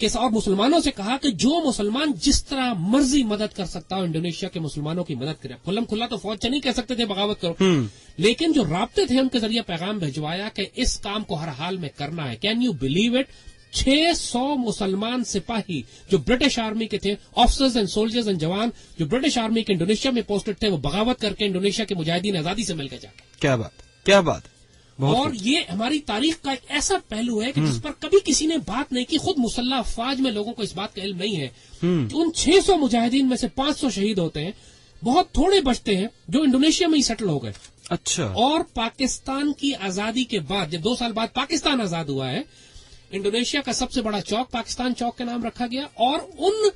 اور مسلمانوں سے کہا کہ جو مسلمان جس طرح مرضی مدد کر سکتا ہو انڈونیشیا کے مسلمانوں کی مدد کرے. کھلم کھلا تو فوج سے نہیں کہہ سکتے تھے بغاوت کرو، لیکن جو رابطے تھے ان کے ذریعے پیغام بھجوایا کہ اس کام کو ہر حال میں کرنا ہے. Can you believe it? 600 مسلمان سپاہی جو برٹش آرمی کے تھے، آفیسرز اینڈ سولجرز اینڈ جوان جو برٹش آرمی کے انڈونیشیا میں پوسٹڈ تھے، وہ بغاوت کر کے انڈونیشیا کے مجاہدین آزادی سے مل کے جا. کیا بات، کیا بات. اور یہ ہماری تاریخ کا ایک ایسا پہلو ہے کہ جس پر کبھی کسی نے بات نہیں کی. خود مسلح افواج میں لوگوں کو اس بات کا علم نہیں ہے کہ ان 600 مجاہدین میں سے 500 شہید ہوتے ہیں، بہت تھوڑے بچتے ہیں جو انڈونیشیا میں ہی سیٹل ہو گئے. اچھا. اور پاکستان کی آزادی کے بعد جب 2 سال بعد پاکستان آزاد ہوا ہے، انڈونیشیا کا سب سے بڑا چوک پاکستان چوک کے نام رکھا گیا اور ان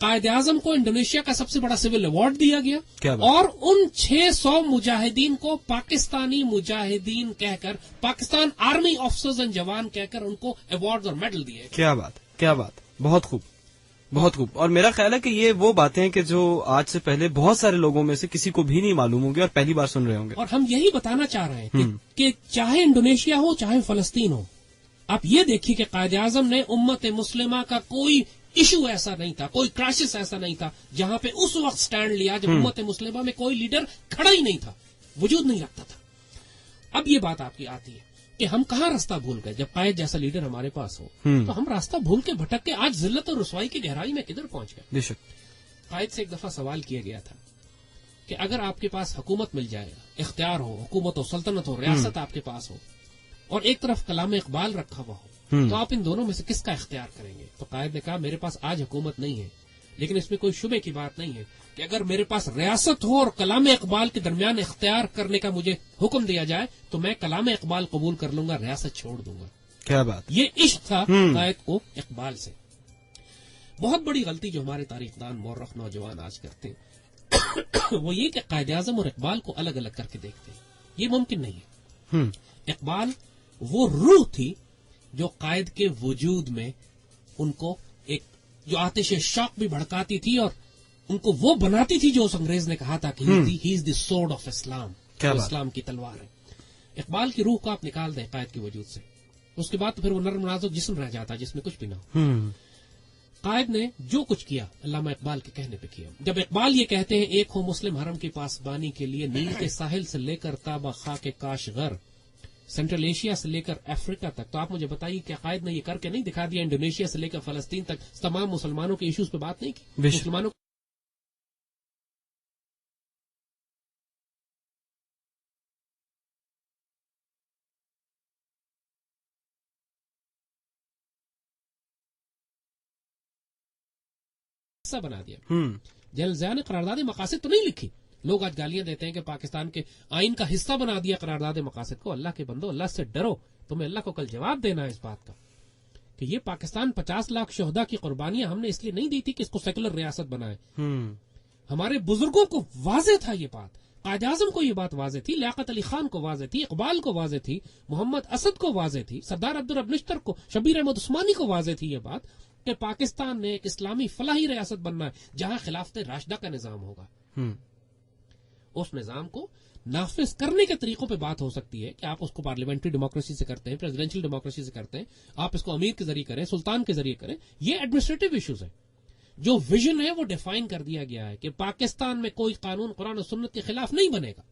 قائد اعظم کو انڈونیشیا کا سب سے بڑا سول ایوارڈ دیا گیا اور ان 600 مجاہدین کو پاکستانی مجاہدین کہہ کر، پاکستان آرمی آفیسرز اینڈ جوان کہہ کر ان کو ایوارڈز اور میڈل دیے. کیا بات، کیا بات. بہت خوب، بہت خوب. اور میرا خیال ہے کہ یہ وہ باتیں ہیں کہ جو آج سے پہلے بہت سارے لوگوں میں سے کسی کو بھی نہیں معلوم ہوں گے اور پہلی بار سن رہے ہوں گے. اور ہم یہی بتانا چاہ رہے ہیں کہ چاہے انڈونیشیا ہو چاہے فلسطین ہو، آپ یہ دیکھیے کہ قائد اعظم نے امت مسلمہ کا کوئی ایشو ایسا نہیں تھا، کوئی کرائسس ایسا نہیں تھا جہاں پہ اس وقت سٹینڈ لیا جب امت مسلمہ میں کوئی لیڈر کھڑا ہی نہیں تھا، وجود نہیں رکھتا تھا. اب یہ بات آپ کی آتی ہے کہ ہم کہاں راستہ بھول گئے. جب قائد جیسا لیڈر ہمارے پاس ہو تو ہم راستہ بھول کے بھٹک کے آج ذلت اور رسوائی کی گہرائی میں کدھر پہنچ گئے. بے شک. قائد سے ایک دفعہ سوال کیا گیا تھا کہ اگر آپ کے پاس حکومت مل جائے گا، اختیار ہو، حکومت ہو، سلطنت ہو، ریاست آپ کے پاس ہو اور ایک طرف کلام اقبال رکھا ہوا ہو، تو آپ ان دونوں میں سے کس کا اختیار کریں گے؟ تو قائد نے کہا میرے پاس آج حکومت نہیں ہے، لیکن اس میں کوئی شبے کی بات نہیں ہے کہ اگر میرے پاس ریاست ہو اور کلام اقبال کے درمیان اختیار کرنے کا مجھے حکم دیا جائے تو میں کلام اقبال قبول کر لوں گا، ریاست چھوڑ دوں گا. کیا بات. یہ عشق تھا قائد کو اقبال سے. بہت بڑی غلطی جو ہمارے تاریخ دان مورخ نوجوان آج کرتے ہیں وہ یہ کہ قائد اعظم اور اقبال کو الگ الگ کر کے دیکھتے ہیں. یہ ممکن نہیں ہے. اقبال وہ روح تھی جو قائد کے وجود میں ان کو ایک جو آتش شوق بھی بھڑکاتی تھی اور ان کو وہ بناتی تھی جو اس انگریز نے کہا تھا کہ ہی از دی سورڈ آف اسلام، اسلام کی تلوار ہے. اقبال کی روح کو آپ نکال دیں قائد کے وجود سے، اس کے بعد پھر وہ نرم نازک جسم رہ جاتا جس میں کچھ بھی نہ ہو. قائد نے جو کچھ کیا علامہ اقبال کے کہنے پہ کیا. جب اقبال یہ کہتے ہیں ایک ہو مسلم حرم کی پاسبانی کے لیے، نیل کے ساحل سے لے کر تابہ خاک کاشغر، سینٹرل ایشیا سے لے کر افریقہ تک، تو آپ مجھے بتائیے کہ قائد نے یہ کر کے نہیں دکھا دیا؟ انڈونیشیا سے لے کر فلسطین تک تمام مسلمانوں کے ایشوز پہ بات نہیں کی؟ مسلمانوں بنا دیا. جنرل ضیاء نے قرارداد مقاصد تو نہیں لکھی. لوگ آج گالیاں دیتے ہیں کہ پاکستان کے آئین کا حصہ بنا دیا قرارداد مقاصد کو. اللہ کے بندو، اللہ سے ڈرو. تمہیں اللہ کو کل جواب دینا ہے اس بات کا کہ یہ پاکستان 50 لاکھ شہداء کی قربانیاں ہم نے اس لیے نہیں دی تھی کہ اس کو سیکولر ریاست بنائے. ہمارے بزرگوں کو واضح تھا یہ بات، قائد اعظم کو یہ بات واضح تھی، لیاقت علی خان کو واضح تھی، اقبال کو واضح تھی، محمد اسد کو واضح تھی، سردار عبدالرب نشتر کو، شبیر احمد عثمانی کو واضح تھی یہ بات کہ پاکستان نے ایک اسلامی فلاحی ریاست بننا ہے جہاں خلافت راشدہ کا نظام ہوگا. اس نظام کو نافذ کرنے کے طریقوں پہ بات ہو سکتی ہے کہ آپ اس کو پارلیمنٹری ڈیموکریسی سے کرتے ہیں، پریزیڈنشل ڈیموکریسی سے کرتے ہیں، آپ اس کو امیر کے ذریعے کریں، سلطان کے ذریعے کریں. یہ ایڈمنسٹریٹو ایشوز ہیں. جو ویژن ہے وہ ڈیفائن کر دیا گیا ہے کہ پاکستان میں کوئی قانون قرآن و سنت کے خلاف نہیں بنے گا.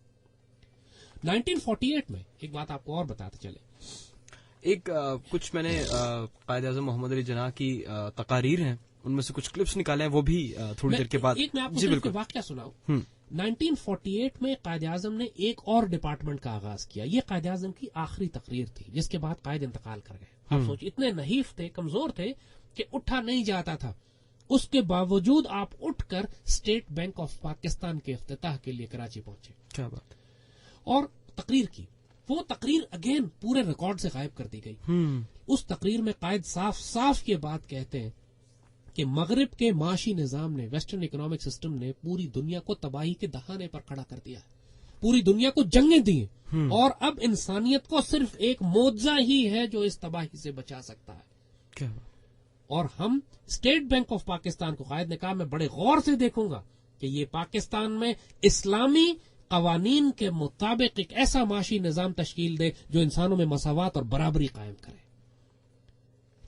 1948 میں ایک بات آپ کو اور بتاتے چلے، ایک کچھ میں نے قائد اعظم محمد علی جناح کی تقاریر ہیں ان میں سے کچھ کلپس نکالے ہیں، وہ بھی تھوڑی دیر کے بعد. ایک میں آپ کو واقعہ سناؤں. 1948 میں قائد اعظم نے ایک اور ڈپارٹمنٹ کا آغاز کیا. یہ قائد اعظم کی آخری تقریر تھی جس کے بعد قائد انتقال کر گئے. آپ سوچیں اتنے نحیف تھے، کمزور تھے کہ اٹھا نہیں جاتا تھا. اس کے باوجود آپ اٹھ کر اسٹیٹ بینک آف پاکستان کے افتتاح کے لیے کراچی پہنچے. کیا بات. اور تقریر کی. وہ تقریر اگین پورے ریکارڈ سے غائب کر دی گئی. اس تقریر میں قائد صاف صاف یہ بات کہتے ہیں کہ مغرب کے معاشی نظام نے، ویسٹرن اکنامک سسٹم نے پوری دنیا کو تباہی کے دہانے پر کھڑا کر دیا، پوری دنیا کو جنگیں دی، اور اب انسانیت کو صرف ایک معجزہ ہی ہے جو اس تباہی سے بچا سکتا ہے. کیا؟ اور ہم اسٹیٹ بینک آف پاکستان کو، قائد نے کہا، میں بڑے غور سے دیکھوں گا کہ یہ پاکستان میں اسلامی قوانین کے مطابق ایک ایسا معاشی نظام تشکیل دے جو انسانوں میں مساوات اور برابری قائم کرے.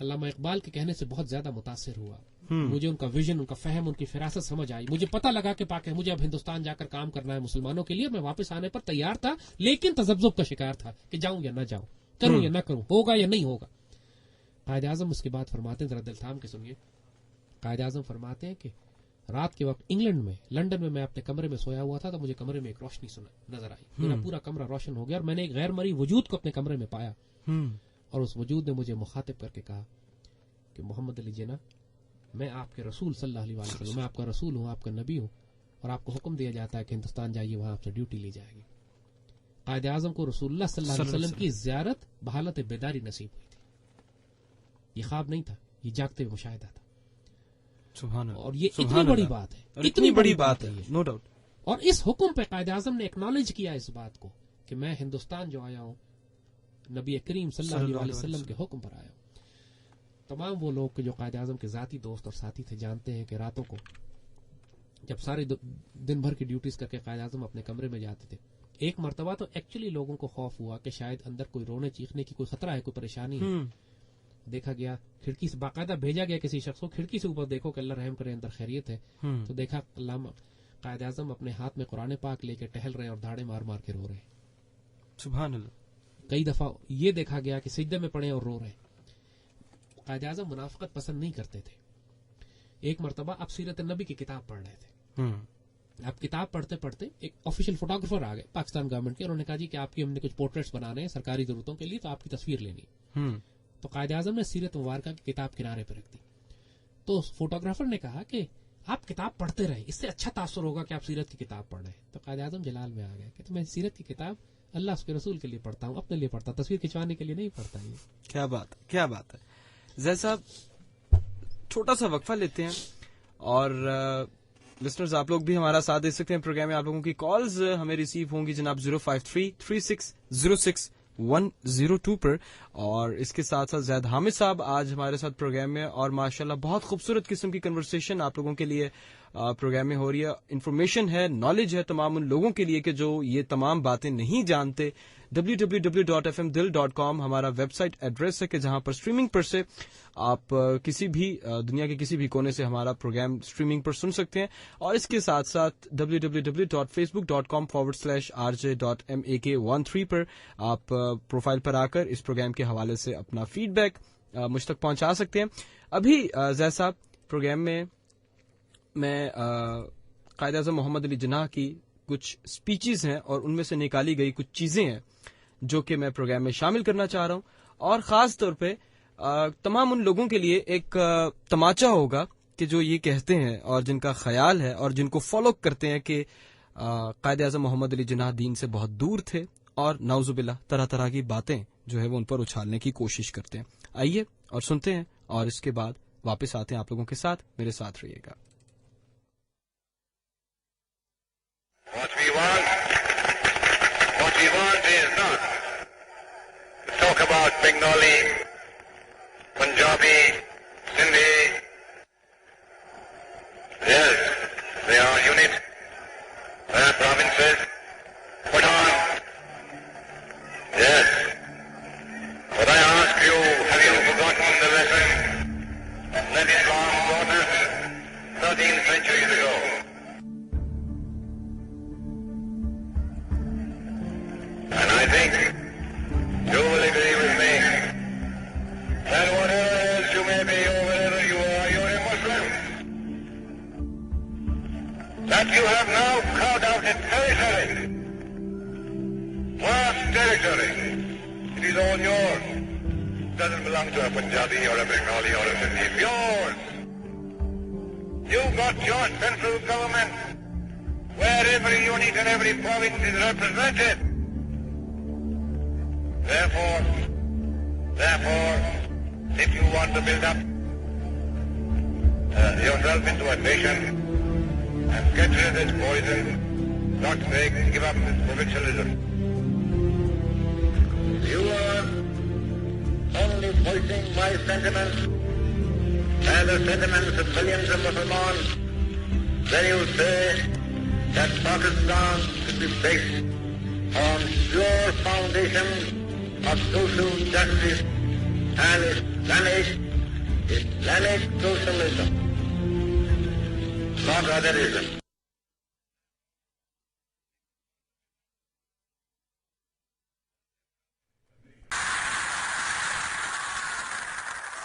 علامہ اقبال کے کہنے سے بہت زیادہ متاثر ہوا. مجھے ان کا ویژن، ان کا فہم، ان کی فراست سمجھ آئی. مجھے پتہ لگا کہ مجھے اب ہندوستان جا کر کام کرنا ہے مسلمانوں کے لیے. میں واپس آنے پر تیار تھا، لیکن تذبذب کا شکار تھا کہ جاؤں یا نہ جاؤں، کروں یا نہ کروں، ہوگا یا نہیں ہوگا. قائد اعظم اس کے بعد فرماتے ہیں، ذرا دل تھام کے سنیے. قائد اعظم فرماتے ہیں کہ رات کے وقت انگلینڈ میں، لنڈن میں اپنے کمرے میں سویا ہوا تھا تو مجھے کمرے میں ایک روشنی نظر آئی. میرا پورا کمرہ روشن ہو گیا اور میں نے ایک غیر مرئی وجود کو اپنے کمرے میں پایا. اور اس وجود نے مجھے مخاطب کر کے کہا کہ محمد علی جناح، میں آپ کے رسول صلی اللہ علیہ وسلم، میں آپ کا رسول ہوں، آپ کا نبی ہوں، اور آپ کو حکم دیا جاتا ہے کہ ہندوستان جائیے، وہاں آپ سے ڈیوٹی لی جائے گی. قائد اعظم کو رسول اللہ صلی اللہ علیہ وسلم کی زیارت بحالت بیداری نصیب ہوئی تھی. یہ خواب نہیں تھا، یہ جاگتے ہوئے مشاہدہ تھا. سبحان اللہ. اور یہ اتنی بڑی بات ہے، اتنی بڑی بات ہے، نو ڈاؤٹ. اور اس حکم پہ قائد اعظم نے ایکنالج کیا اس بات کو کہ میں ہندوستان جو آیا ہوں نبی کریم صلی اللہ علیہ وسلم کے حکم پر آیا ہوں. تمام وہ لوگ جو قائد اعظم کے ذاتی دوست اور ساتھی تھے جانتے ہیں کہ راتوں کو جب سارے دن بھر کی ڈیوٹیز کر کے قائد اعظم اپنے کمرے میں جاتے تھے، ایک مرتبہ تو ایکچولی لوگوں کو خوف ہوا کہ شاید اندر کوئی رونے چیخنے کی کوئی خطرہ ہے، کوئی پریشانی ہے. دیکھا گیا کھڑکی سے، باقاعدہ بھیجا گیا کسی شخص کو، کھڑکی سے اوپر دیکھو کہ اللہ رحم کرے اندر خیریت ہے. تو دیکھا علامہ قائد اعظم اپنے ہاتھ میں قرآن پاک لے کے ٹہل رہے ہیں اور دھاڑے مار مار کے رو رہے ہیں. سبحان اللہ. کئی دفعہ یہ دیکھا گیا کہ سجدے میں پڑے اور رو رہے ہیں. قائد اعظم منافقت پسند نہیں کرتے تھے. ایک مرتبہ آپ سیرت النبی کی کتاب پڑھ رہے تھے. آپ کتاب پڑھتے پڑھتے ایک آفیشیل فوٹوگرافر آ گئے پاکستان گورنمنٹ کے، انہوں نے کہا جی کہ آپ کی ہم نے کچھ پورٹریٹس بنانے ہیں سرکاری ضرورتوں کے لیے، تو آپ کی تصویر لینی. تو قائد اعظم نے سیرت مبارکہ کی کتاب کنارے پہ رکھ دی. تو فوٹوگرافر نے کہا کہ آپ کتاب پڑھتے رہیں، اس سے اچھا تاثر ہوگا کہ آپ سیرت کی کتاب پڑھ رہے ہیں. تو قائد اعظم جلال میں آ گئے کہ میں سیرت کی کتاب اللہ اس کے رسول کے لیے پڑھتا ہوں، اپنے لیے پڑھتا، تصویر کھنچوانے کے لیے نہیں پڑھتا. یہ کیا بات ہے، کیا بات ہے. زید صاحب چھوٹا سا وقفہ لیتے ہیں اور لسنرز آپ لوگ بھی ہمارا ساتھ دے سکتے ہیں پروگرام میں. آپ لوگوں کی کالز ہمیں ریسیو ہوں گی جناب 05336060102 پر. اور اس کے ساتھ ساتھ زید حامد صاحب آج ہمارے ساتھ پروگرام میں، اور ماشاءاللہ بہت خوبصورت قسم کی کنورسیشن آپ لوگوں کے لیے پروگرام میں ہو رہی ہے. انفارمیشن ہے، نالج ہے تمام ان لوگوں کے لیے کہ جو یہ تمام باتیں نہیں جانتے. www.fmdil.com ہمارا ویب سائٹ ایڈریس ہے کہ جہاں پر اسٹریمنگ پر سے آپ کسی بھی دنیا کے کسی بھی کونے سے ہمارا پروگرام اسٹریمنگ پر سن سکتے ہیں. اور اس کے ساتھ ساتھ www.facebook.com/rj.mak13 پر آپ پروفائل پر آ کر اس پروگرام کے حوالے سے اپنا فیڈ بیک مجھ تک پہنچا سکتے ہیں. ابھی زید صاحب پروگرام میں قائد اعظم محمد علی جناح کی کچھ سپیچز ہیں اور ان میں سے نکالی گئی کچھ چیزیں ہیں جو کہ میں پروگرام میں شامل کرنا چاہ رہا ہوں. اور خاص طور پہ تمام ان لوگوں کے لیے ایک تماچا ہوگا کہ جو یہ کہتے ہیں اور جن کا خیال ہے اور جن کو فالو کرتے ہیں کہ قائد اعظم محمد علی جناح دین سے بہت دور تھے اور نعوذ باللہ طرح طرح کی باتیں جو ہے وہ ان پر اچھالنے کی کوشش کرتے ہیں. آئیے اور سنتے ہیں اور اس کے بعد واپس آتے ہیں آپ لوگوں کے ساتھ. میرے ساتھ رہیے گا. What we want is not to talk about Bengali, Punjabi, Sindhi. Yes, they are unit, they are provinces, Pathan. Yes, but I ask you, have you forgotten the lesson that Islam taught us 13 centuries ago? And I think you will agree with me that whatever else you may be or wherever you are, you're a Muslim. That you have now carved out a territory, vast territory. It is all yours. It doesn't belong to a Punjabi or a Bengali or a Sindhi. It's yours. You've got your central government where every unit and every province is represented. Therefore, if you want to build up yourself into a nation and get rid of this poison, not give up this provincialism. You are only voicing my sentiments and the sentiments of millions of Muslims when you say that Pakistan should be based on pure foundations of social justice and Islamic Islamic socialism, not otherism.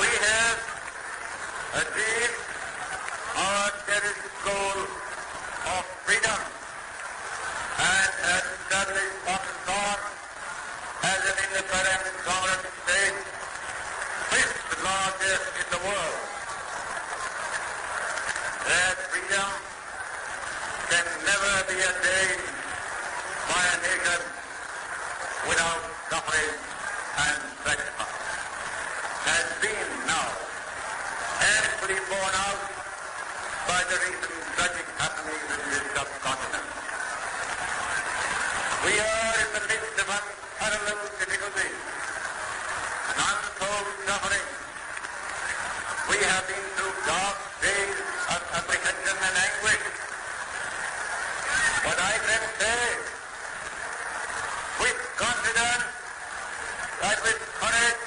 We have achieved our cherished goal of freedom and established Pakistan as an independent sovereign state, fifth largest in the world. That freedom can never be attained by a nation without suffering and sacrifice, has been now amply borne out by the recent tragic happenings in this subcontinent. We are in the midst of unparalleled difficulties and untold suffering. We have been through dark days of apprehension and anguish. But I can say with confidence that with courage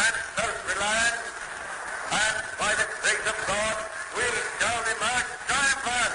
and self-reliance and by the grace of God we shall emerge triumphant.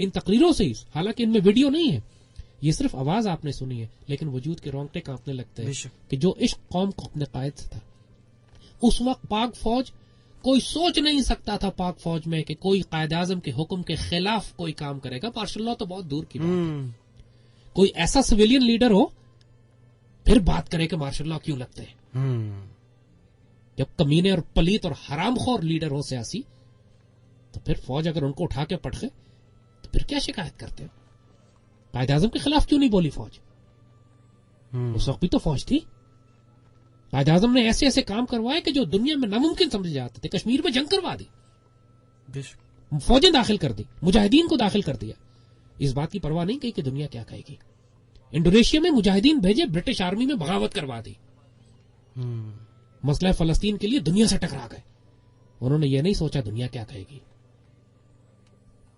ان تقریروں سے ہی، حالانکہ ان میں video نہیں ہے، یہ صرف آواز آپ نے سنی ہے، لیکن وجود کے رونگٹے کانپنے لگتے ہیں کہ جو عشق قوم کو اپنے قائد سے تھا. اس وقت پاک فوج، کوئی سوچ نہیں سکتا تھا پاک فوج میں کہ کوئی قائد اعظم کے حکم کے خلاف کوئی کام کرے گا. مارشل لا تو بہت دور کی بات ہے. کوئی ایسا سویلین لیڈر ہو پھر بات کرے کہ مارشل لا کیوں لگتے ہیں. جب کمینے اور پلیت اور حرام خور لیڈر ہو سیاسی، تو پھر فوج اگر ان کو اٹھا کے پٹخے تو پھر کیا شکایت کرتے ہو؟ قائد اعظم کے خلاف کیوں نہیں بولی فوج؟ اس وقت بھی تو فوج تھی. قائد اعظم نے ایسے ایسے کام کروائے کہ جو دنیا میں ناممکن سمجھے جاتے تھے. کشمیر میں جنگ کروا دی، فوجیں داخل کر دی، مجاہدین کو داخل کر دیا. اس بات کی پرواہ نہیں کی کہ دنیا کیا کہے گی. انڈونیشیا میں مجاہدین بھیجے، برٹش آرمی میں بغاوت کروا دی. مسئلہ فلسطین کے لیے دنیا سے ٹکرا گئے. انہوں نے یہ نہیں سوچا دنیا کیا کہے گی.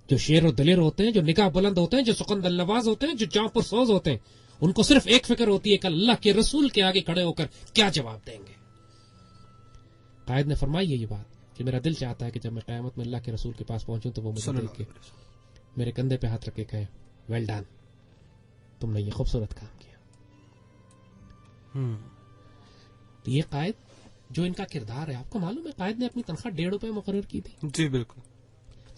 جو شیر اور دلیر ہوتے ہیں، جو نگاہ بلند ہوتے ہیں، جو سخن دل نواز ہوتے ہیں، جو جاں پر سوز ہوتے ہیں، ان کو صرف ایک فکر ہوتی ہے کہ اللہ کے رسول کے آگے کھڑے ہو کر کیا جواب دیں گے. قائد نے فرمائی ہے یہ بات کہ میرا دل چاہتا ہے کہ جب میں قیامت میں اللہ کے رسول کے پاس پہنچوں تو وہ مجھے دیکھ کے میرے کندھے پہ ہاتھ رکھ کے کہے ویل ڈن، تم نے یہ خوبصورت کام کیا. تو یہ قائد جو ان کا کردار ہے، آپ کو معلوم ہے قائد نے اپنی تنخواہ ₹1.5 مقرر کی تھی. جی بالکل.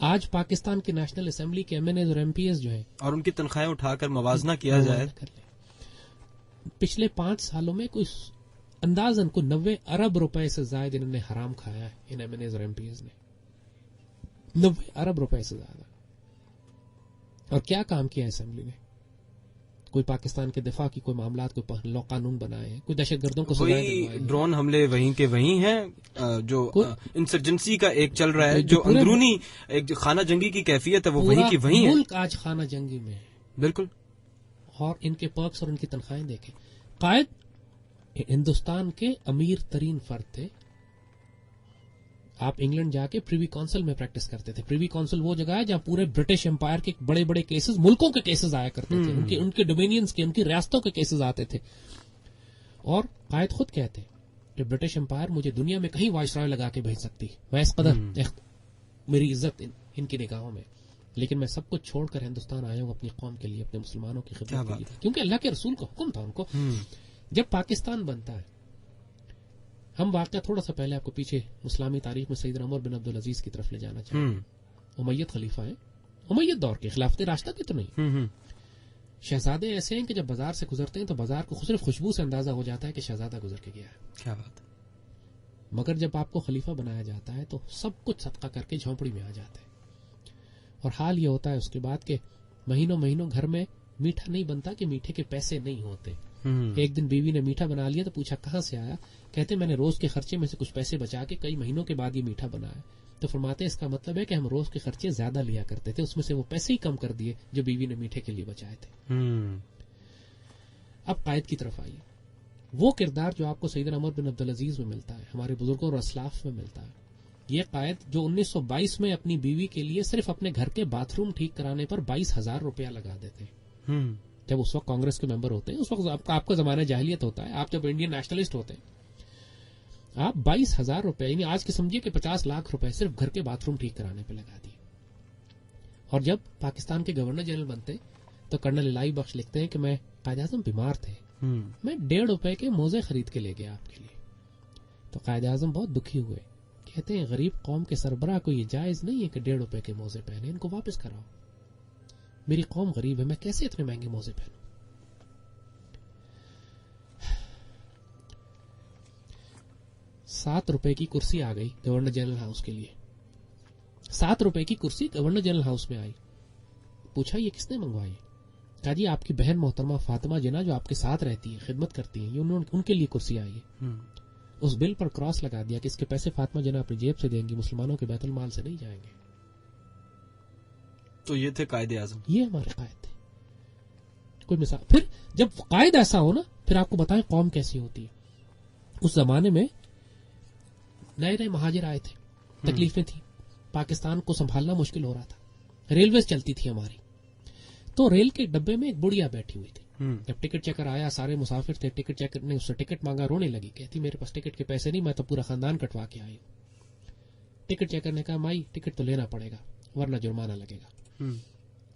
آج پاکستان کی نیشنل اسمبلی کے ایم این ایز اور ایم پی ایز جو ہیں، اور ان کی تنخواہیں اٹھا کر موازنہ کیا جائے، پچھلے 5 سالوں میں کوئی اندازاً کوئی 90 ارب روپے سے زائد انہوں نے حرام کھایا ہے. ان ایم این ایز اور ایم پی ایز نے 90 ارب روپے سے زیادہ. اور کیا کام کیا اسمبلی نے؟ کوئی پاکستان کے دفاع کی کوئی معاملات، کوئی لا قانون بنائے ہیں، کوئی دہشت گردوں کو سزائیں دلوائے ہیں. ڈرون حملے وہیں کے وہیں ہیں. جو انسرجنسی کا ایک چل رہا ہے، جو اندرونی ایک خانہ جنگی کی کیفیت ہے، وہ وہیں کی وہیں ہے. ملک آج خانہ جنگی میں ہے. بالکل. اور ان کے پرکس اور ان کی تنخواہیں دیکھیں. قائد ہندوستان کے امیر ترین فرد تھے. آپ انگلینڈ جا کے پریوی کونسل میں پریکٹس کرتے تھے. پریوی کونسل وہ جگہ ہے جہاں پورے برٹش امپائر کے بڑے بڑے کیسز، ملکوں کے کیسز آیا کرتے تھے، ان کے ڈومینینز کے، ان کی ریاستوں کے کیسز آتے تھے. اور قائد خود کہتے کہ برٹش امپائر مجھے دنیا میں کہیں وائسرائے لگا کے بھیج سکتی، میں اس قدر میری عزت ان کی نگاہوں میں، لیکن میں سب کچھ چھوڑ کر ہندوستان آیا ہوں اپنی قوم کے لیے، اپنے مسلمانوں کی خدمت کے لیے، کیونکہ اللہ کے رسول کا حکم تھا ان کو. جب پاکستان بنتا ہے، ہم واقعہ تھوڑا سا پہلے آپ کو پیچھے اسلامی تاریخ میں سیدنا عمر بن عبدالعزیز کی طرف لے جانا چاہیے. امیت خلیفہ ہیں، امیت دور کے، خلافت راشدہ کے تو نہیں. شہزادے ایسے ہیں کہ جب بازار سے گزرتے ہیں تو بازار کو صرف خوشبو سے اندازہ ہو جاتا ہے کہ شہزادہ گزر کے گیا ہے. کیا بات. مگر جب آپ کو خلیفہ بنایا جاتا ہے تو سب کچھ صدقہ کر کے جھونپڑی میں آ جاتے ہیں. اور حال یہ ہوتا ہے اس کے بعد کہ مہینوں مہینوں گھر میں میٹھا نہیں بنتا کہ میٹھے کے پیسے نہیں ہوتے. ایک دن بیوی نے میٹھا بنا لیا تو پوچھا کہاں سے آیا؟ کہتے میں نے روز کے خرچے میں سے کچھ پیسے بچا کے کئی مہینوں کے بعد یہ میٹھا بنایا. تو فرماتے اس کا مطلب ہے کہ ہم روز کے خرچے زیادہ لیا کرتے تھے، اس میں سے وہ پیسے ہی کم کر دیے جو بیوی نے میٹھے کے لیے بچائے تھے. اب قائد کی طرف آئیے. وہ کردار جو آپ کو سیدنا عمر بن عبدالعزیز میں ملتا ہے، ہمارے بزرگوں اور اسلاف میں ملتا ہے. یہ قائد جو 1922 میں اپنی بیوی کے لیے صرف اپنے گھر کے باتھ روم ٹھیک کرانے پر 22,000 روپیہ لگا دیتے ہیں. جب اس وقت کانگریس کے ممبر ہوتے ہیں، اس وقت آپ کا زمانہ جاہلیت ہوتا ہے، آپ جب انڈین نیشنلسٹ ہوتے ہیں، آپ 22,000 روپے، یعنی آج کے سمجھیے کہ 50 لاکھ روپے صرف گھر کے باتھ روم ٹھیک کرانے پہ لگا دیے. اور جب پاکستان کے گورنر جنرل بنتے تو کرنل الہی بخش لکھتے ہیں کہ میں قائد اعظم بیمار تھے، میں ₹1.5 کے موزے خرید کے لے گیا آپ کے لیے. تو قائد اعظم بہت دکھی ہوئے، کہتے ہیں غریب قوم کے سربراہ کو یہ جائز نہیں ہے کہ ₹1.5 کے موزے پہنے، ان کو واپس کراؤ. میری قوم غریب ہے، میں کیسے اتنے مہنگے موزے پہنوں؟ ₹7 کی کرسی آ گئی گورنر جنرل ہاؤس کے لیے. ₹7 کی کرسی گورنر جنرل ہاؤس میں آئی. پوچھا یہ کس نے منگوائی؟ کہا جی آپ کی بہن محترمہ فاطمہ جناح جو آپ کے ساتھ رہتی ہے، خدمت کرتی ہیں، ان کے لیے کرسی آئی ہے. اس بل پر کراس لگا دیا کہ اس کے پیسے فاطمہ جناح اپنی جیب سے دیں گی، مسلمانوں کے بیت المال سے نہیں جائیں گے. تو یہ تھے قائد اعظم، یہ ہمارے قائد تھے. کوئی مثال. پھر جب قائد ایسا ہو نا، پھر آپ کو بتائیں قوم کیسی ہوتی ہے. اس زمانے میں نئے نئے مہاجر آئے تھے، تکلیفیں تھیں، پاکستان کو سنبھالنا مشکل ہو رہا تھا، ریلویز چلتی تھی ہماری. تو ریل کے ڈبے میں ایک بڑھیا بیٹھی ہوئی تھی. جب ٹکٹ چیکر آیا، سارے مسافر تھے، ٹکٹ چیکر نے اس سے ٹکٹ مانگا، رونے لگی، کہتی میرے پاس ٹکٹ کے پیسے نہیں، میں تو پورا خاندان کٹوا کے آئی ہوں. ٹکٹ چیکر نے کہا مائی ٹکٹ تو لینا پڑے گا ورنہ جرمانہ لگے گا.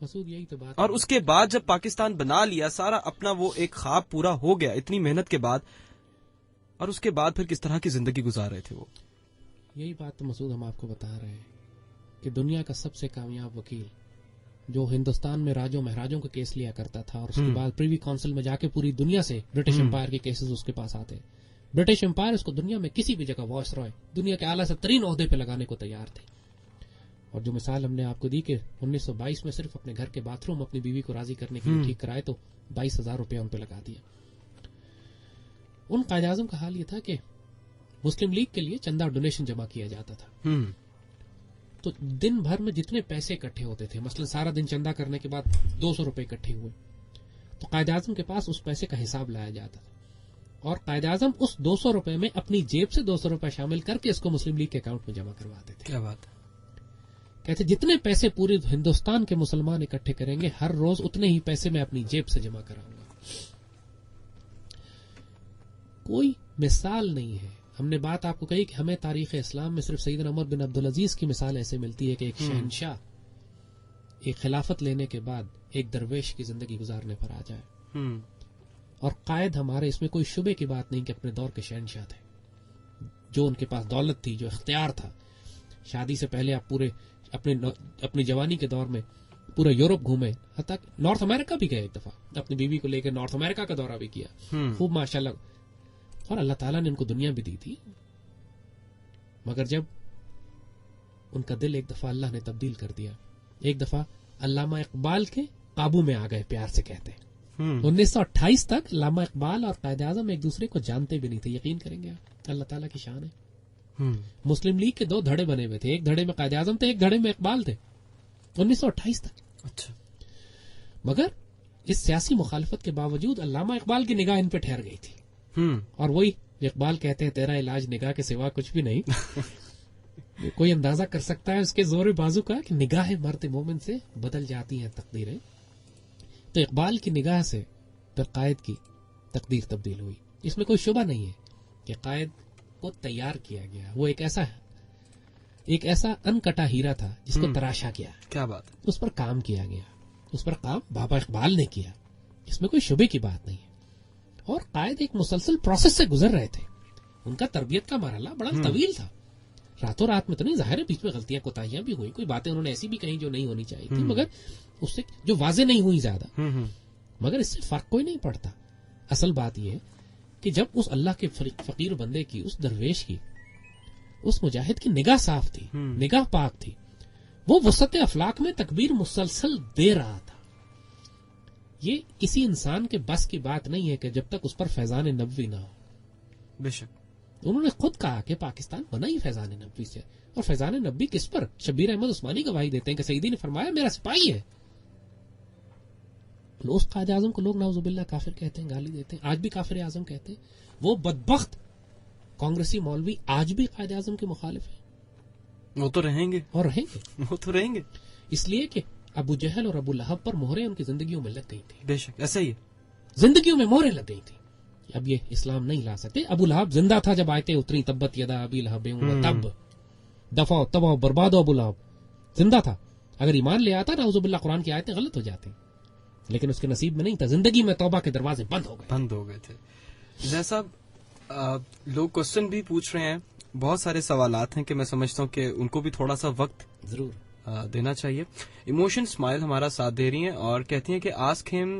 مسعود یہی تو بات اور اس کے بعد جب پاکستان بنا لیا سارا اپنا وہ ایک خواب پورا ہو گیا اتنی محنت کے بعد، اور اس کے بعد پھر کس طرح کی زندگی گزار رہے تھے وہ. یہی بات تو مسعود ہم آپ کو بتا رہے ہیں کہ دنیا کا سب سے کامیاب وکیل جو ہندوستان میں راجوں مہاراجوں کا کیس لیا کرتا تھا اور اس کے بعد پریوی کونسل میں جا کے پوری دنیا سے برٹش امپائر کے کیسز اس کے پاس آتے، برٹش امپائر اس کو دنیا میں کسی بھی جگہ وائس رائے دنیا کے اعلیٰ ترین عہدے پہ لگانے کو تیار تھے. اور جو مثال ہم نے آپ کو دی کہ 1922 میں صرف اپنے گھر کے باتھ روم اپنی بیوی کو راضی کرنے کے لیے ٹھیک کرائے تو 22,000 روپیہ ان پہ لگا دیا. ان قائد اعظم کا حال یہ تھا کہ مسلم لیگ کے لیے چندہ ڈونیشن جمع کیا جاتا تھا، تو دن بھر میں جتنے پیسے اکٹھے ہوتے تھے، مثلا سارا دن چندہ کرنے کے بعد 200 روپے اکٹھے ہوئے تو قائد اعظم کے پاس اس پیسے کا حساب لایا جاتا تھا اور قائد اعظم اس 200 روپے میں اپنی جیب سے 200 روپے شامل کر کے اس کو مسلم لیگ کے اکاؤنٹ میں جمع کرواتے تھے. کیا بات ہے. کہتے جتنے پیسے پورے ہندوستان کے مسلمان اکٹھے کریں گے ہر روز اتنے ہی پیسے میں اپنی جیب سے جمع کراؤں گا. کوئی مثال نہیں ہے. ہم نے بات آپ کو کہی کہ ہمیں تاریخ اسلام میں صرف سیدنا عمر بن عبدالعزیز کی مثال ایسے ملتی ہے کہ ایک شہنشاہ ایک خلافت لینے کے بعد ایک درویش کی زندگی گزارنے پر آ جائے، اور قائد ہمارے اس میں کوئی شبے کی بات نہیں کہ اپنے دور کے شہنشاہ تھے، جو ان کے پاس دولت تھی، جو اختیار تھا. شادی سے پہلے آپ پورے اپنی جوانی کے دور میں پورا یورپ گھومے، حتیٰ نارتھ امریکہ بھی گئے، ایک دفعہ اپنی بیوی کو لے کے نارتھ امریکہ کا دورہ بھی کیا، خوب ماشاءاللہ. اور اللہ تعالیٰ نے ان کو دنیا بھی دی تھی، مگر جب ان کا دل ایک دفعہ اللہ نے تبدیل کر دیا. ایک دفعہ علامہ اقبال کے قابو میں آ گئے، پیار سے کہتے ہیں. 1928 تک علامہ اقبال اور قائد اعظم ایک دوسرے کو جانتے بھی نہیں تھے. یقین کریں گے آپ، اللہ تعالیٰ کی شان ہے. مسلم لیگ کے 2 دھڑے بنے ہوئے تھے، ایک دھڑے میں قائد اعظم تھے، ایک دھڑے میں اقبال تھے 1928 تک. اچھا. مگر اس سیاسی مخالفت کے باوجود علامہ اقبال کی نگاہ ان پہ ٹھہر گئی تھی، اور وہی اقبال کہتے ہیں تیرا علاج نگاہ کے سوا کچھ بھی نہیں. کوئی اندازہ کر سکتا ہے اس کے زور بازو کا کہ نگاہ مرد مومن سے بدل جاتی ہیں تقدیریں. تو اقبال کی نگاہ سے پھر قائد کی تقدیر تبدیل ہوئی. اس میں کوئی شبہ نہیں ہے کہ قائد کو تیار کیا گیا. وہ ایک ایسا ان کٹا ہیرا تھا جس کو تراشا گیا. کیا بات. اس پر کام کیا گیا، اس پر کام بابا اقبال نے کیا. اس میں کوئی شبے کی بات نہیں ہے. اور قائد ایک مسلسل پروسیس سے گزر رہے تھے. ان کا تربیت کا مرحلہ بڑا طویل تھا. راتوں رات میں تو نہیں، ظاہر ہے بیچ میں غلطیاں کوتاہیاں بھی ہوئی، کوئی باتیں انہوں نے ایسی بھی کہیں جو نہیں ہونی چاہیے تھی، مگر اس سے جو واضح نہیں ہوئی زیادہ، مگر اس سے فرق کوئی نہیں پڑتا. اصل بات یہ ہے کہ جب اس اللہ کے فقیر بندے کی، اس درویش کی، اس مجاہد کی نگاہ صاف تھی، نگاہ پاک تھی، وہ وسط افلاک میں تکبیر مسلسل دے رہا تھا. یہ کسی انسان کے بس کی بات نہیں ہے کہ جب تک اس پر فیضان نبوی نہ ہو. بے شک. انہوں نے خود کہا کہ پاکستان بنا ہی فیضان نبوی سے. اور فیضان نبوی کس پر؟ شبیر احمد عثمانی گواہی دیتے ہیں کہ سیدی نے فرمایا میرا سپاہی ہے. اس قائد اعظم کو لوگ نعوذ باللہ کافر کہتے ہیں، گالی دیتے ہیں، آج بھی کافر اعظم کہتے ہیں. وہ بدبخت کانگریسی مولوی آج بھی قائد اعظم کے مخالف ہیں. وہ تو رہیں گے اور رہیں گے، وہ تو رہیں گے، اس لیے کہ ابو جہل اور ابو لہب پر مہریں ان کی زندگیوں میں لگ گئی تھی. بے شک ایسا ہی ہے، زندگیوں میں مہریں لگ گئی تھی. اب یہ اسلام نہیں لا سکتے. ابو لہب زندہ تھا جب آیتیں اتری، تبت یدا ابی لہب وتب، دفع تباہ برباد ابو لہب زندہ تھا. اگر ایمان لے آتا نعوذ باللہ قرآن کی آیتیں غلط ہو جاتی، لیکن اس کے نصیب میں نہیں تھا. زندگی میں توبہ کے دروازے بند ہو گئے تھے. جیسا لوگ کوسچن بھی پوچھ رہے ہیں، بہت سارے سوالات ہیں کہ میں سمجھتا ہوں کہ ان کو بھی تھوڑا سا وقت ضرور دینا چاہیے. ایموشن اسمائل ہمارا ساتھ دے رہی ہیں اور کہتی ہیں کہ ask him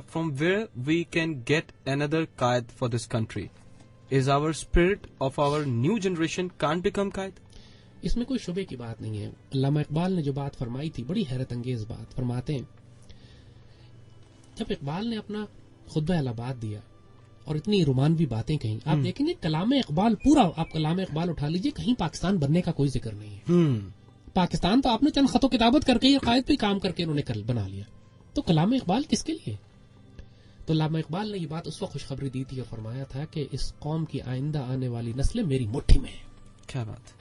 from where we can get another قائد for this country. Is our spirit of our new generation can't become قائد. اس میں کوئی شبے کی بات نہیں ہے. علامہ اقبال نے جو بات فرمائی تھی بڑی حیرت انگیز بات فرماتے ہیں. جب اقبال نے اپنا خطبہ الہباد دیا اور اتنی رومانوی باتیں کہیں، آپ دیکھیں گے کلام اقبال پورا، آپ کلام اقبال اٹھا لیجئے، کہیں پاکستان بننے کا کوئی ذکر نہیں ہے. پاکستان تو آپ نے چند خط و کتابت کر کے یا قائد پہ کام کر کے انہوں نے بنا لیا. تو کلام اقبال کس کے لیے؟ تو علامہ اقبال نے یہ بات اس وقت خوشخبری دی تھی اور فرمایا تھا کہ اس قوم کی آئندہ آنے والی نسلیں میری مٹھی میں ہیں. کیا بات.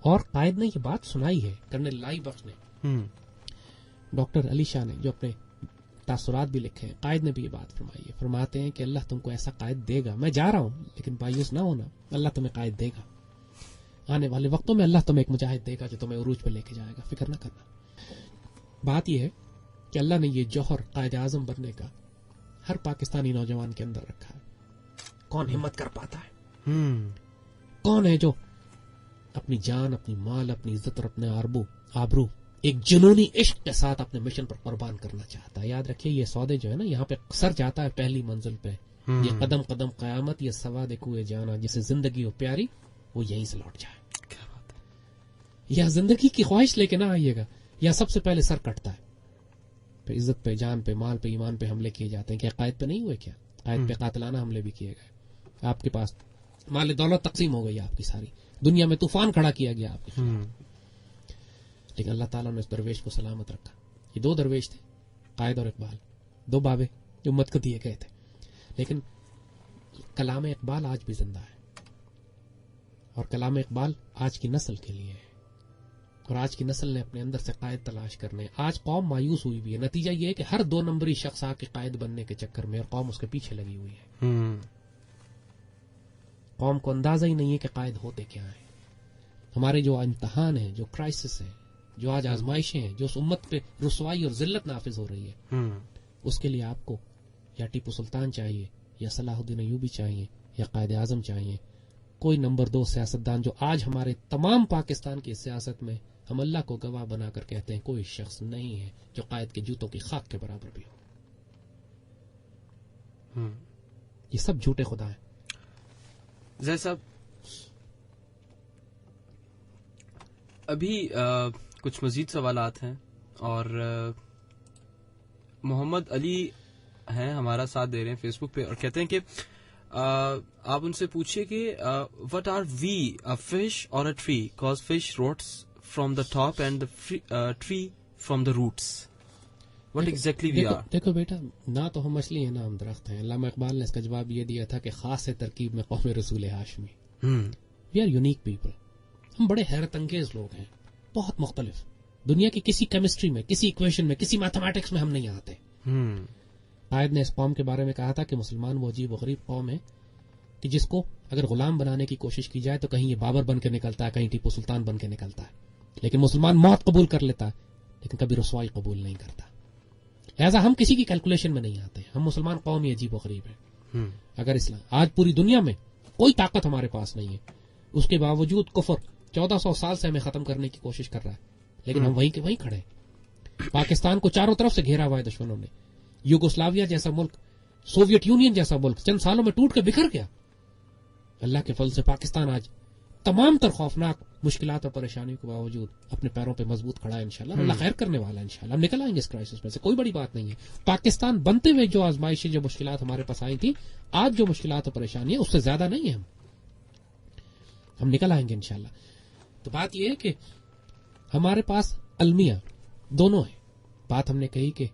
اور قائد نے یہ بات سنائی ہے، کرنل لائی بخش نے، ڈاکٹر علی شاہ نے جو اپنے تاثرات بھی لکھے ہیں، قائد نے بھی یہ بات فرمائی ہے. فرماتے ہیں کہ اللہ تم کو ایسا قائد دے گا، میں جا رہا ہوں لیکن مایوس نہ ہونا، اللہ تمہیں قائد دے گا. آنے والے وقتوں میں اللہ تمہیں ایک مجاہد دے گا جو تمہیں عروج پہ لے کے جائے گا، فکر نہ کرنا. بات یہ ہے کہ اللہ نے یہ جوہر قائد اعظم بننے کا ہر پاکستانی نوجوان کے اندر رکھا ہے. کون ہمت کر پاتا ہے؟ کون ہے جو اپنی جان، اپنی مال، اپنی عزت اور اپنے آبرو ایک جنونی عشق کے ساتھ اپنے مشن پر قربان کرنا چاہتا ہے؟ یاد رکھیے یہ سودے جو ہے نا، یہاں پہ سر جاتا ہے پہلی منزل پہ. یہ قدم قدم قیامت، یہ سواد کوئے جانا، جسے زندگی ہو پیاری وہ یہیں سے لوٹ جائے. یا زندگی کی خواہش لے کے نہ آئیے گا، یا سب سے پہلے سر کٹتا ہے، پھر عزت پہ، جان پہ، مال پہ، ایمان پہ حملے کیے جاتے ہیں. کیا قائد پہ نہیں ہوئے؟ کیا قائد پہ قاتلانہ حملے بھی کیے گئے؟ آپ کے پاس مال دولت تقسیم ہو گئی آپ کی ساری دنیا میں، طوفان کھڑا کیا گیا آپ کے خلاف. لیکن اللہ تعالیٰ نے اس درویش کو سلامت رکھا. یہ دو درویش تھے، قائد اور اقبال، دو بابے جو امت کو دیے گئے تھے. لیکن کلام اقبال آج بھی زندہ ہے، اور کلام اقبال آج کی نسل کے لیے ہے، اور آج کی نسل نے اپنے اندر سے قائد تلاش کرنے. آج قوم مایوس ہوئی بھی ہے. نتیجہ یہ ہے کہ ہر 2 نمبری شخص آ کے قائد بننے کے چکر میں، اور قوم اس کے پیچھے لگی ہوئی ہے. قوم کو اندازہ ہی نہیں ہے کہ قائد ہوتے کیا ہیں. ہمارے جو امتحان ہیں، جو کرائسس ہیں، جو آج آزمائشیں ہیں، جو اس امت پہ رسوائی اور ذلت نافذ ہو رہی ہے، اس کے لیے آپ کو یا ٹیپو سلطان چاہیے، یا صلاح الدین ایوبی چاہیے، یا قائد اعظم چاہیے. کوئی نمبر 2 سیاستدان جو آج ہمارے تمام پاکستان کی سیاست میں ہم اللہ کو گواہ بنا کر کہتے ہیں، کوئی شخص نہیں ہے جو قائد کے جوتوں کی خاک کے برابر بھی ہو. یہ سب جھوٹے خدا ہیں. زید صاحب، ابھی کچھ مزید سوالات ہیں، اور محمد علی ہیں ہمارا ساتھ دے رہے ہیں فیس بک پہ، اور کہتے ہیں کہ آپ ان سے پوچھیے کہ what are we, a fish اور a tree, cause fish roots from the top and the tree from the roots. What exactly we are? دیکھو بیٹا، نہ تو ہم مچھلی ہیں نہ ہم درخت ہیں. علامہ اقبال نے اس کا جواب یہ دیا تھا کہ خاص ہے ترکیب میں قوم رسول ہاشمی. We are unique people. ہم بڑے حیرت انگیز لوگ ہیں، بہت مختلف. دنیا کی کسی کیمسٹری میں، کسی ایکویشن میں، کسی میتھمیٹکس میں ہم نہیں آتے. قائد نے اس قوم کے بارے میں کہا تھا کہ مسلمان وہ عجیب و غریب قوم ہے کہ جس کو اگر غلام بنانے کی کوشش کی جائے تو کہیں یہ بابر بن کے نکلتا ہے، کہیں ٹیپو سلطان بن کے نکلتا ہے. لیکن مسلمان موت قبول کر لیتا ہے، لیکن کبھی رسوائی قبول نہیں کرتا. لہٰذا ہم کسی کی کیلکولیشن میں نہیں آتے. ہم مسلمان قوم ہی عجیب و غریب ہے. اگر اسلام آج پوری دنیا میں کوئی طاقت ہمارے پاس نہیں ہے، اس کے باوجود کفر 1400 سال سے ہمیں ختم کرنے کی کوشش کر رہا ہے، لیکن ہم وہیں کے وہیں کھڑے ہیں. پاکستان کو چاروں طرف سے گھیرا ہوا ہے دشمنوں نے. یوگوسلاویا جیسا ملک، سوویت یونین جیسا ملک چند سالوں میں ٹوٹ کے بکھر گیا. اللہ کے فضل سے پاکستان آج تمام تر خوفناک مشکلات اور پریشانیوں کے باوجود اپنے پیروں پہ مضبوط کھڑا ہے. انشاءاللہ اللہ خیر کرنے والا ہے. انشاءاللہ ہم نکل آئیں گے اس کرائسس میں سے، کوئی بڑی بات نہیں ہے. پاکستان بنتے ہوئے جو آزمائشیں، جو مشکلات ہمارے پاس آئی تھی، آج جو مشکلات اور پریشانیاں اس سے زیادہ نہیں ہیں. ہم نکل آئیں گے انشاءاللہ. تو بات یہ ہے کہ ہمارے پاس المیہ دونوں ہیں. بات ہم نے کہی کہ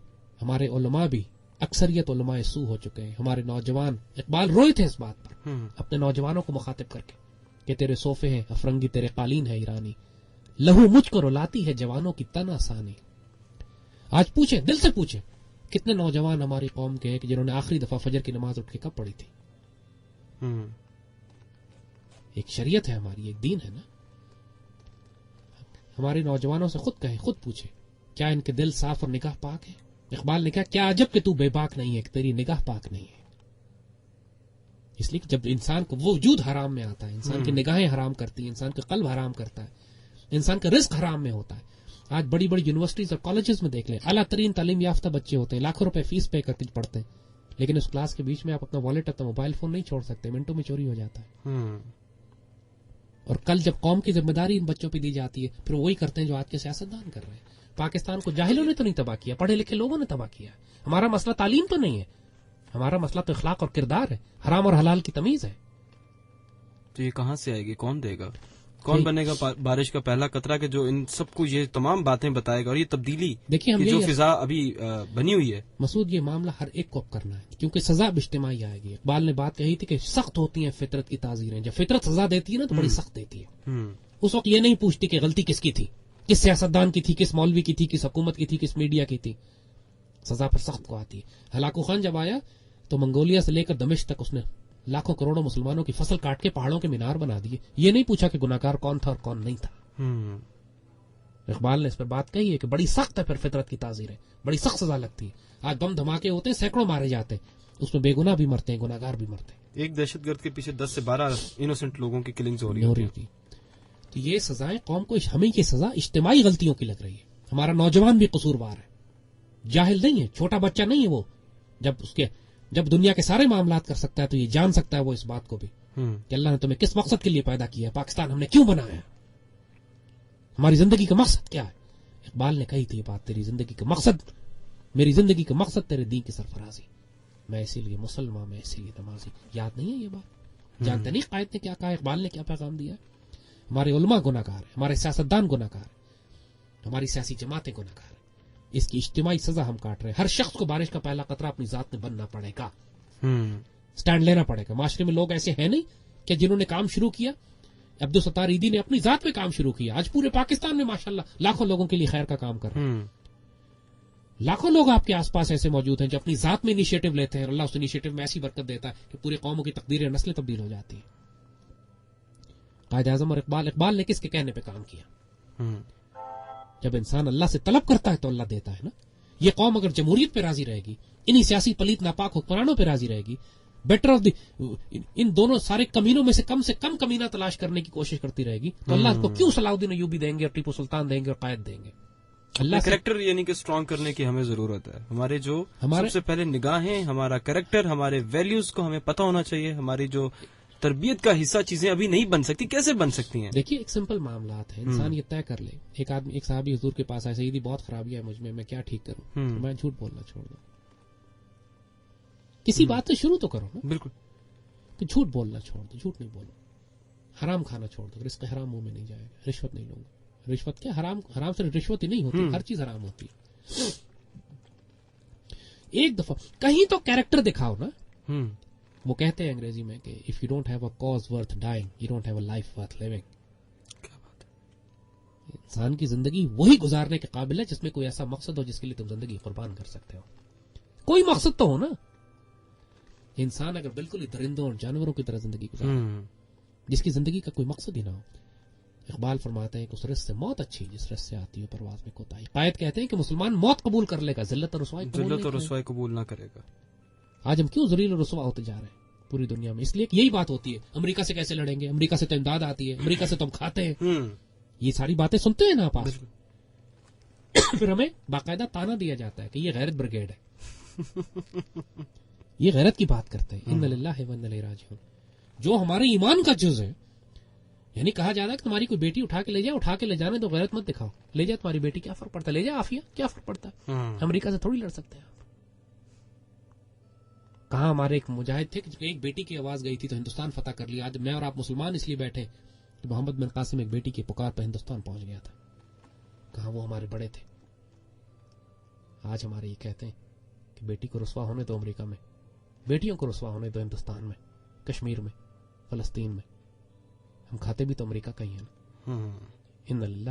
ہمارے علماء بھی اکثریت علماء سو ہو چکے ہیں. ہمارے نوجوان، اقبال روئے تھے اس بات پر اپنے نوجوانوں کو مخاطب کر کے کہ تیرے صوفے ہیں افرنگی، تیرے قالین ہے ایرانی، لہو مجھ کو رلاتی ہے جوانوں کی تن آسانی. آج پوچھیں، دل سے پوچھیں، کتنے نوجوان ہماری قوم کے ہیں کہ جنہوں نے آخری دفعہ فجر کی نماز اٹھ کے کب پڑھی تھی؟ ایک شریعت ہے ہماری، ایک دین ہے نا. ہمارے نوجوانوں سے خود کہیں، خود پوچھیں، کیا ان کے دل صاف اور نگاہ پاک ہے؟ اقبال نے کہا کیا عجب کہ تو بے باک نہیں ہے، کہ تیری نگاہ پاک نہیں ہے. اس لیے کہ جب انسان کو وہ وجود حرام میں آتا ہے، انسان کی نگاہیں حرام کرتی ہیں، انسان کا قلب حرام کرتا ہے، انسان کا رزق حرام میں ہوتا ہے. آج بڑی بڑی یونیورسٹیز اور کالجز میں دیکھ لیں، اعلیٰ ترین تعلیم یافتہ بچے ہوتے ہیں، لاکھوں روپے فیس پے کر کے پڑھتے ہیں، لیکن اس کلاس کے بیچ میں آپ اپنا والیٹ، اپنا موبائل فون نہیں چھوڑ سکتے، منٹوں میں چوری ہو جاتا ہے. اور کل جب قوم کی ذمہ داری ان بچوں پہ دی جاتی ہے، پھر وہی کرتے ہیں جو آج کے سیاستدان کر رہے ہیں. پاکستان کو جاہلوں نے تو نہیں تباہ کیا، پڑھے لکھے لوگوں نے تباہ کیا. ہمارا مسئلہ تعلیم تو نہیں ہے، ہمارا مسئلہ تو اخلاق اور کردار ہے، حرام اور حلال کی تمیز ہے. تو یہ کہاں سے آئے گی؟ کون دے گا؟ کون بنے گا بارش کا پہلا قطرہ کہ جو ان سب کو یہ تمام باتیں بتائے گا؟ اور یہ تبدیلی دیکھیے ہم جو فضا ابھی بنی ہوئی ہے مسعود، یہ معاملہ ہر ایک کو کرنا ہے، کیونکہ سزا اب اجتماعی آئے گی. اقبال نے بات کہی تھی کہ سخت ہوتی ہیں فطرت کی تعزیریں. جب فطرت سزا دیتی ہے نا تو بڑی سخت دیتی ہے. اس وقت یہ نہیں پوچھتی کہ غلطی کس کی تھی، کس سیاستدان کی تھی، کس مولوی کی تھی، کس حکومت کی تھی، کس میڈیا کی تھی. سزا پر سخت کو آتی ہے. ہلاکو خان جب آیا تو منگولیا سے لے کر دمشق تک اس نے لاکھوں کروڑوں مسلمانوں کی فصل کاٹ کے پہاڑوں کے مینار بنا دیے. یہ نہیں پوچھا کہ گناہگار کون تھا اور کون نہیں تھا. اقبال نے اس پر بات کہی ہے کہ بڑی سخت ہے پھر فطرت کی تعزیر ہے, بڑی سخت سزا لگتی ہے. آج بم دھماکے ہوتے ہیں, سینکڑوں مارے جاتے ہیں, اس میں بے گناہ بھی مرتے ہیں, گناہگار بھی مرتے ہیں. ایک دہشت گرد کے پیچھے 10 سے 12 انوسنٹ لوگوں کی کلنگز ہو رہی ہوتی. تو یہ سزائیں قوم کو, ہمیں یہ سزا اجتماعی غلطیوں کی لگ رہی ہے. ہمارا نوجوان بھی قصوروار ہے, جاہل نہیں ہے, چھوٹا بچہ نہیں ہے وہ. جب دنیا کے سارے معاملات کر سکتا ہے تو یہ جان سکتا ہے وہ اس بات کو بھی کہ اللہ نے تمہیں کس مقصد کے لیے پیدا کیا ہے, پاکستان ہم نے کیوں بنایا ہے, ہماری زندگی کا مقصد کیا ہے. اقبال نے کہی تھی یہ بات, تیری زندگی کا مقصد, میری زندگی کا مقصد تیرے دین کی سرفرازی, میں اسی لیے مسلمان, میں اسی لیے نمازی. یاد نہیں ہے یہ بات؟ جانتے نہیں قائد نے کیا کہا, اقبال نے کیا پیغام دیا ہے. ہمارے علماء گناہ گار ہیں, ہمارے سیاستدان گناہ گار ہیں, ہماری سیاسی جماعتیں گناہ گار ہیں. اس کی اجتماعی سزا ہم کاٹ رہے ہیں. ہر شخص کو بارش کا پہلا قطرہ اپنی ذات میں بننا پڑے گا, سٹینڈ لینا پڑے گا. معاشرے میں لوگ ایسے ہیں نہیں کہ جنہوں نے کام شروع کیا. عبدالستار عیدی نے اپنی ذات میں کام شروع کیا, آج پورے پاکستان میں ماشاءاللہ لاکھوں لوگوں کے لیے خیر کا کام کر رہے ہیں. لاکھوں لوگ آپ کے آس پاس ایسے موجود ہیں جو اپنی ذات میں انیشیٹو لیتے ہیں, اللہ اس انیشیٹو میں ایسی برکت دیتا ہے کہ پورے قوموں کی تقدیریں, نسلیں تبدیل ہو جاتی ہیں. قائد اعظم اور اقبال نے کس کے کہنے پہ کام کیا؟ جب انسان اللہ سے طلب کرتا ہے تو اللہ دیتا ہے نا. یہ قوم اگر جمہوریت پہ راضی رہے گی, انہی سیاسی پلیت ناپاک حکمرانوں پہ راضی رہے گی, بیٹر آف دی ان دونوں سارے کمینوں میں سے کم کمینہ تلاش کرنے کی کوشش کرتی رہے گی, تو اللہ کو کیوں صلاح الدین ایوبی دیں گے اور ٹیپو سلطان دیں گے اور قائد دیں گے؟ اللہ کریکٹر یعنی کہ اسٹرانگ کرنے کی ہمیں ضرورت ہے. ہمارے سب سے پہلے نگاہیں, ہمارا کریکٹر, ہمارے ویلیوز کو ہمیں پتہ ہونا چاہیے. ہماری جو تربیت کا حصہ چیزیں ابھی نہیں بن سکتی, کیسے بن سکتی ہیں؟ دیکھیے ایک سمپل معاملات ہے, انسان یہ طے کر لے. ایک صحابی حضور کے پاس آئے, سیدی بہت خرابی ہے مجھ میں کیا ٹھیک کروں؟ میں جھوٹ بولنا چھوڑ دوں. کسی بات سے شروع تو کرو نا. بالکل. کہ جھوٹ بولنا چھوڑ دو, جھوٹ نہیں بولو. حرام کھانا چھوڑ دو, رزق حرام منہ میں نہیں جائے گا. رشوت نہیں لوں گا. رشوت کیا حرام صرف رشوت ہی نہیں ہوتی, ہر چیز حرام ہوتی ہے. ایک دفعہ کہیں تو کیریکٹر دکھاؤ نا. وہ کہتے ہیں انگریزی میں کہ if you don't have a cause worth dying you don't have a life worth living. کیا بات ہے. انسان کی زندگی وہی گزارنے کے قابل ہے جس میں کوئی ایسا مقصد ہو جس کے لیے تم زندگی قربان کر سکتے ہو. کوئی مقصد تو ہو نا. انسان اگر بالکل ہی درندوں اور جانوروں کی طرح زندگی گزارے, جس کی زندگی کا کوئی مقصد ہی نہ ہو. اقبال فرماتے ہیں کہ اس رزق سے موت اچھی جس رزق سے آتی ہو پرواز میں کوتاہی. قائد کہتے ہیں کہ مسلمان موت قبول کر لے گا, ذلت اور رسوائی قبول نہ کرے گا. آج ہم کیوں ذلیل اور رسوا ہوتے جا رہے ہیں پوری دنیا میں؟ اس لیے کہ یہی بات ہوتی ہے, امریکہ سے کیسے لڑیں گے, امریکہ سے تو امداد آتی ہے, امریکہ سے تو ہم کھاتے ہیں. یہ ساری باتیں سنتے ہیں نا آپ. پھر ہمیں باقاعدہ تانا دیا جاتا ہے کہ یہ غیرت بریگیڈ ہے, یہ غیرت کی بات کرتے ہیں. ان للہ و انا الیہ راجعون. جو ہمارے ایمان کا جز ہے, یعنی کہا جاتا ہے کہ تمہاری کوئی بیٹی اٹھا کے لے جانے تو غیرت مت دکھاؤ. لے جائے تمہاری بیٹی, کیا فرق پڑتا ہے, لے جائے عافیہ, کیا فرق پڑتا ہے. امریکہ سے تھوڑی لڑ سکتے ہیں آپ. کہاں ہمارے ایک مجاہد تھے کہ ایک بیٹی کی آواز گئی تھی تو ہندوستان فتح کر لیا. آج میں اور آپ مسلمان اس لیے بیٹھے کہ محمد بن قاسم ایک بیٹی کی پکار پہ ہندوستان پہنچ گیا تھا. کہاں وہ ہمارے بڑے تھے. آج ہمارے یہ کہتے ہیں کہ بیٹی کو رسوا ہونے تو امریکہ میں, بیٹیوں کو رسوا ہونے تو ہندوستان میں, کشمیر میں, فلسطین میں. ہم کھاتے بھی تو امریکہ کا ہی ہے نا. ان للہ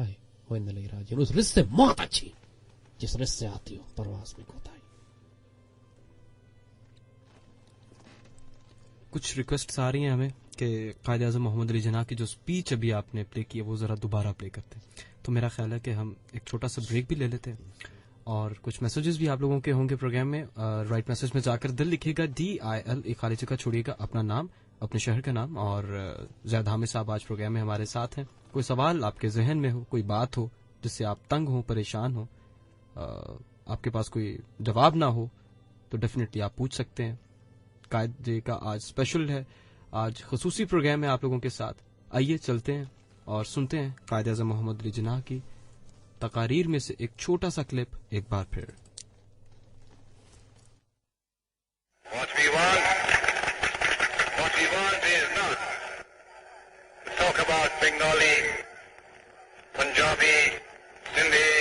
و انا الیہ راجعون. اس رزق سے موت اچھی جس رزق سے آتی ہو پرواز میں کوتاہی. کچھ ریکویسٹس آ رہی ہیں ہمیں کہ قائد اعظم محمد علی جناح کی جو اسپیچ ابھی آپ نے پلے کی ہے وہ ذرا دوبارہ پلے کرتے ہیں. تو میرا خیال ہے کہ ہم ایک چھوٹا سا بریک بھی لے لیتے ہیں اور کچھ میسیجز بھی آپ لوگوں کے ہوں گے پروگرام میں. رائٹ میسج میں جا کر دل لکھیے گا, DIL, ایک خالی جگہ چھوڑیے گا, اپنا نام, اپنے شہر کا نام. اور زید حامد صاحب آج پروگرام میں ہمارے ساتھ ہیں. کوئی سوال آپ کے ذہن میں ہو, کوئی بات ہو جس سے آپ تنگ ہو, پریشان ہو, آپ کے پاس کوئی جواب نہ ہو, تو ڈیفینیٹلی آپ پوچھ سکتے ہیں. قائد ڈے کا آج اسپیشل ہے, آج خصوصی پروگرام ہے آپ لوگوں کے ساتھ. آئیے چلتے ہیں اور سنتے ہیں قائد اعظم محمد علی جناح کی تقاریر میں سے ایک چھوٹا سا کلپ ایک بار پھر. What we want is not to talk about Bengali, Punjabi, Sindhi.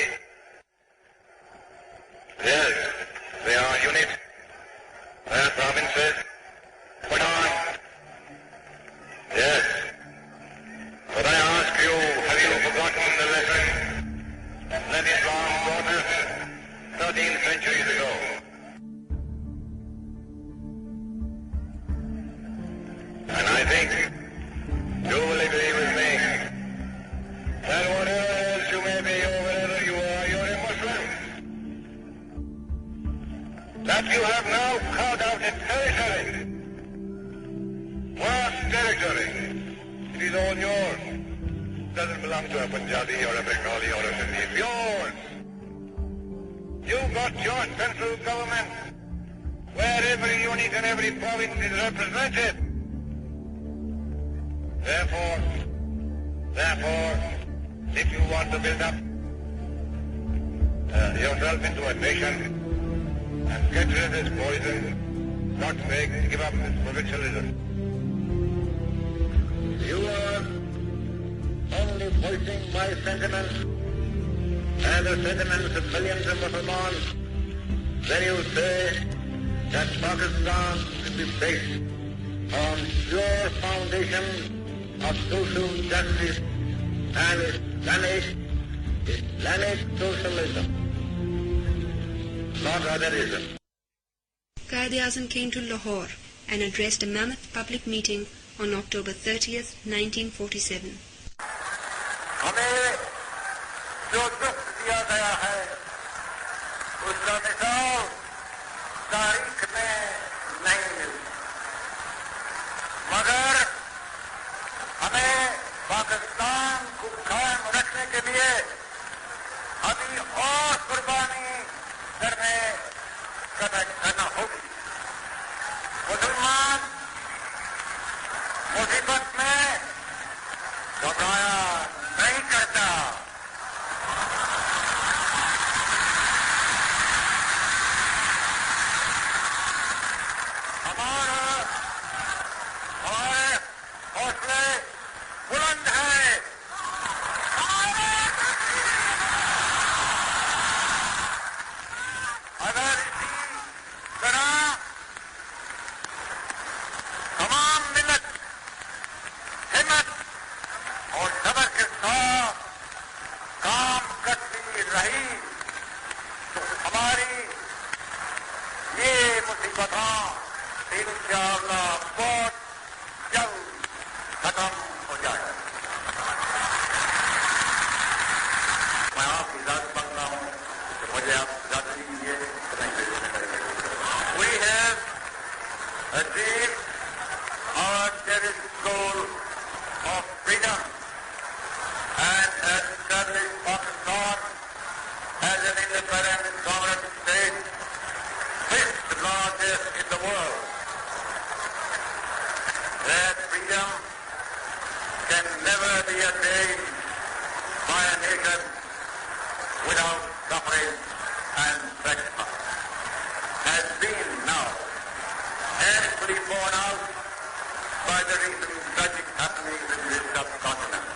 Yes, they are units, they are provinces, Pathan. Yes, but I ask you, have you forgotten the lesson that Islam taught us 13 centuries ago? And I think you will agree with me that whatever else you may be over that you have now carved out a territory, vast territory. It is all yours. It doesn't belong to a Punjabi or a Bengali or a Sindhi. It's yours. You got your central government where every unit and every province is represented. Therefore, if you want to build up yourself into a nation and get rid of this poison, God's sake, give up this provincialism. You are only voicing my sentiments and the sentiments of millions of Muslims when you say that Pakistan should be based on pure foundation of social justice and Islamic socialism, not otherism. Quaid-e-Azam came to Lahore and addressed a mammoth public meeting on October 30th, 1947. ہمیں جو دکھ دیا گیا ہے اس کا مثال تاریخ میں نہیں ملتا، مگر ہمیں پاکستان کو قائم رکھنے کے لیے ابھی اور قربانی کرنا ہوگی. مسلمان مصیبت میں گھبرایا نہیں کرتا. ہمارے حوصلے بلند ہیں. اگر اسی طرح تمام ملت ہمت اور صبر کے ساتھ کام کرتی رہی تو ہماری یہ مصیبتیں انشاءاللہ بہت جلد ختم ہو جائے. میں آپ کی ذات مانگتا ہوں کہ مجھے آپ ذات دیجیے. We have achieved our cherished goal of freedom and established Pakistan as an independent sovereign state, fifth largest in the world. That freedom can never be attained by a nation without suffering and sacrifice. Has been now amply borne out by the recent tragic happenings in this subcontinent.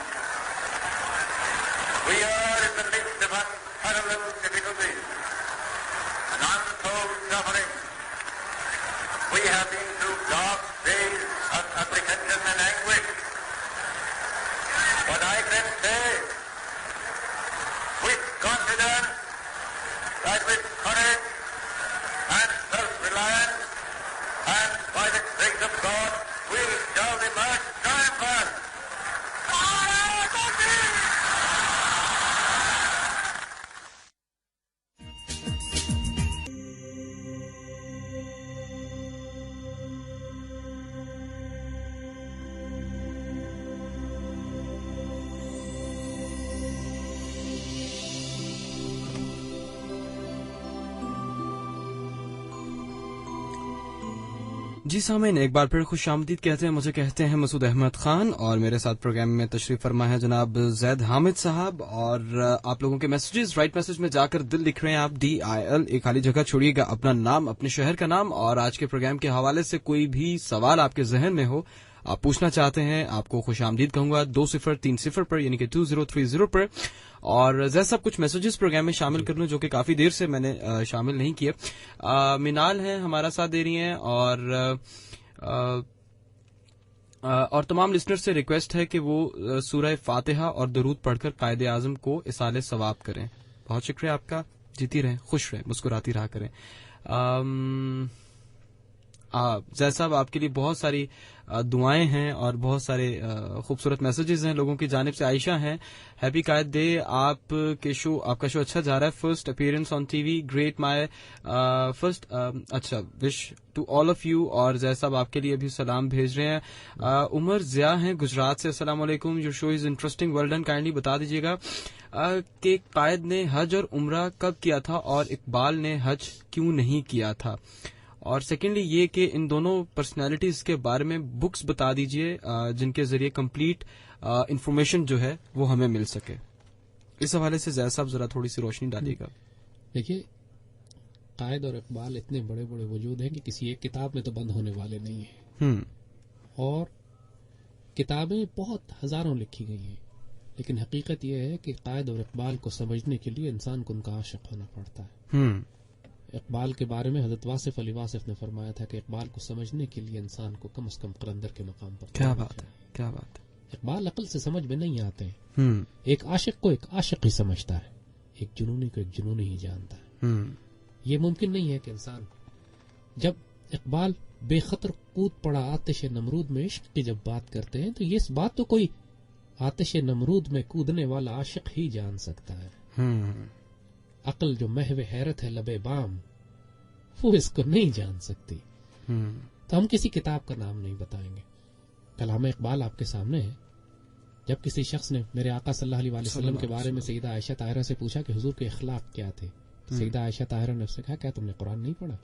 We are in the midst of unparalleled difficulties and untold suffering. We have been through dark days of apprehension and anguish. But I can say with confidence that with courage and self-reliance and by the grace of God we shall emerge triumphant. جی سامعین، ایک بار پھر خوش آمدید کہتے ہیں. مجھے کہتے ہیں مسعود احمد خان، اور میرے ساتھ پروگرام میں تشریف فرما ہے جناب زید حامد صاحب. اور آپ لوگوں کے میسیجز رائٹ میسج میں جا کر دل لکھ رہے ہیں آپ DIL. ایک خالی جگہ چھوڑیے گا، اپنا نام، اپنے شہر کا نام، اور آج کے پروگرام کے حوالے سے کوئی بھی سوال آپ کے ذہن میں ہو، آپ پوچھنا چاہتے ہیں، آپ کو خوش آمدید کہوں گا 2030 پر، یعنی کہ 2030 پر. اور زیادہ سب کچھ میسیجز پروگرام میں شامل کر لوں جو کہ کافی دیر سے میں نے شامل نہیں کیے. منال ہیں ہمارا ساتھ دے رہی ہیں، اور تمام لسنر سے ریکویسٹ ہے کہ وہ سورہ فاتحہ اور درود پڑھ کر قائد اعظم کو اصال ثواب کریں. بہت شکریہ آپ کا. جیتی رہیں، خوش رہیں، مسکراتی رہا کریں. زید صاحب آپ کے لیے بہت ساری دعائیں ہیں اور بہت سارے خوبصورت میسیجز ہیں لوگوں کی جانب سے. عائشہ ہیں, ہیپی قائد ڈے, آپ کا شو اچھا جا رہا ہے, فرسٹ اپیئرنس آن ٹی وی, گریٹ مائی فرسٹ, اچھا wish to all of you. اور زید صاحب آپ کے لیے بھی سلام بھیج رہے ہیں. عمر ضیاء ہیں گجرات سے, السلام علیکم, your show is interesting, well done, kindly بتا دیجیے گا کہ قائد نے حج اور عمرہ کب کیا تھا اور اقبال نے حج کیوں نہیں کیا تھا, اور سیکنڈلی یہ کہ ان دونوں پرسنالٹیز کے بارے میں بکس بتا دیجئے جن کے ذریعے کمپلیٹ انفارمیشن جو ہے وہ ہمیں مل سکے. اس حوالے سے زید صاحب ذرا تھوڑی سی روشنی ڈالیے گا. دیکھیے, قائد اور اقبال اتنے بڑے بڑے وجود ہیں کہ کسی ایک کتاب میں تو بند ہونے والے نہیں ہیں, اور کتابیں بہت ہزاروں لکھی گئی ہیں, لیکن حقیقت یہ ہے کہ قائد اور اقبال کو سمجھنے کے لیے انسان کو ان کا عاشق ہونا پڑتا ہے. اقبال کے بارے میں حضرت واصف علی واصف نے فرمایا تھا کہ اقبال کو سمجھنے کے لیے انسان کو کم از کم قلندر کے مقام پر. کیا بات ہے, کیا بات ہے. اقبال عقل سے سمجھ میں نہیں آتے ہیں. ایک عاشق کو ایک عاشق ہی سمجھتا ہے, ایک جنونی کو ایک جنونی ہی جانتا ہے. یہ ممکن نہیں ہے کہ انسان, جب اقبال بے خطر کود پڑا آتش نمرود میں عشق کی جب بات کرتے ہیں تو یہ بات تو کوئی آتش نمرود میں کودنے والا عاشق ہی جان سکتا ہے. عقل جو محو حیرت ہے لبے بام, وہ اس کو نہیں جان سکتی. تو ہم کسی کتاب کا نام نہیں بتائیں گے. کلام اقبال آپ کے سامنے ہے. جب کسی شخص نے میرے آقا صلی اللہ علیہ وسلم کے بارے میں سیدہ عائشہ طاہرہ سے پوچھا کہ حضور کے اخلاق کیا تھے, سیدہ عائشہ طاہرہ نے اس سے کہا کیا تم نے قرآن نہیں پڑھا؟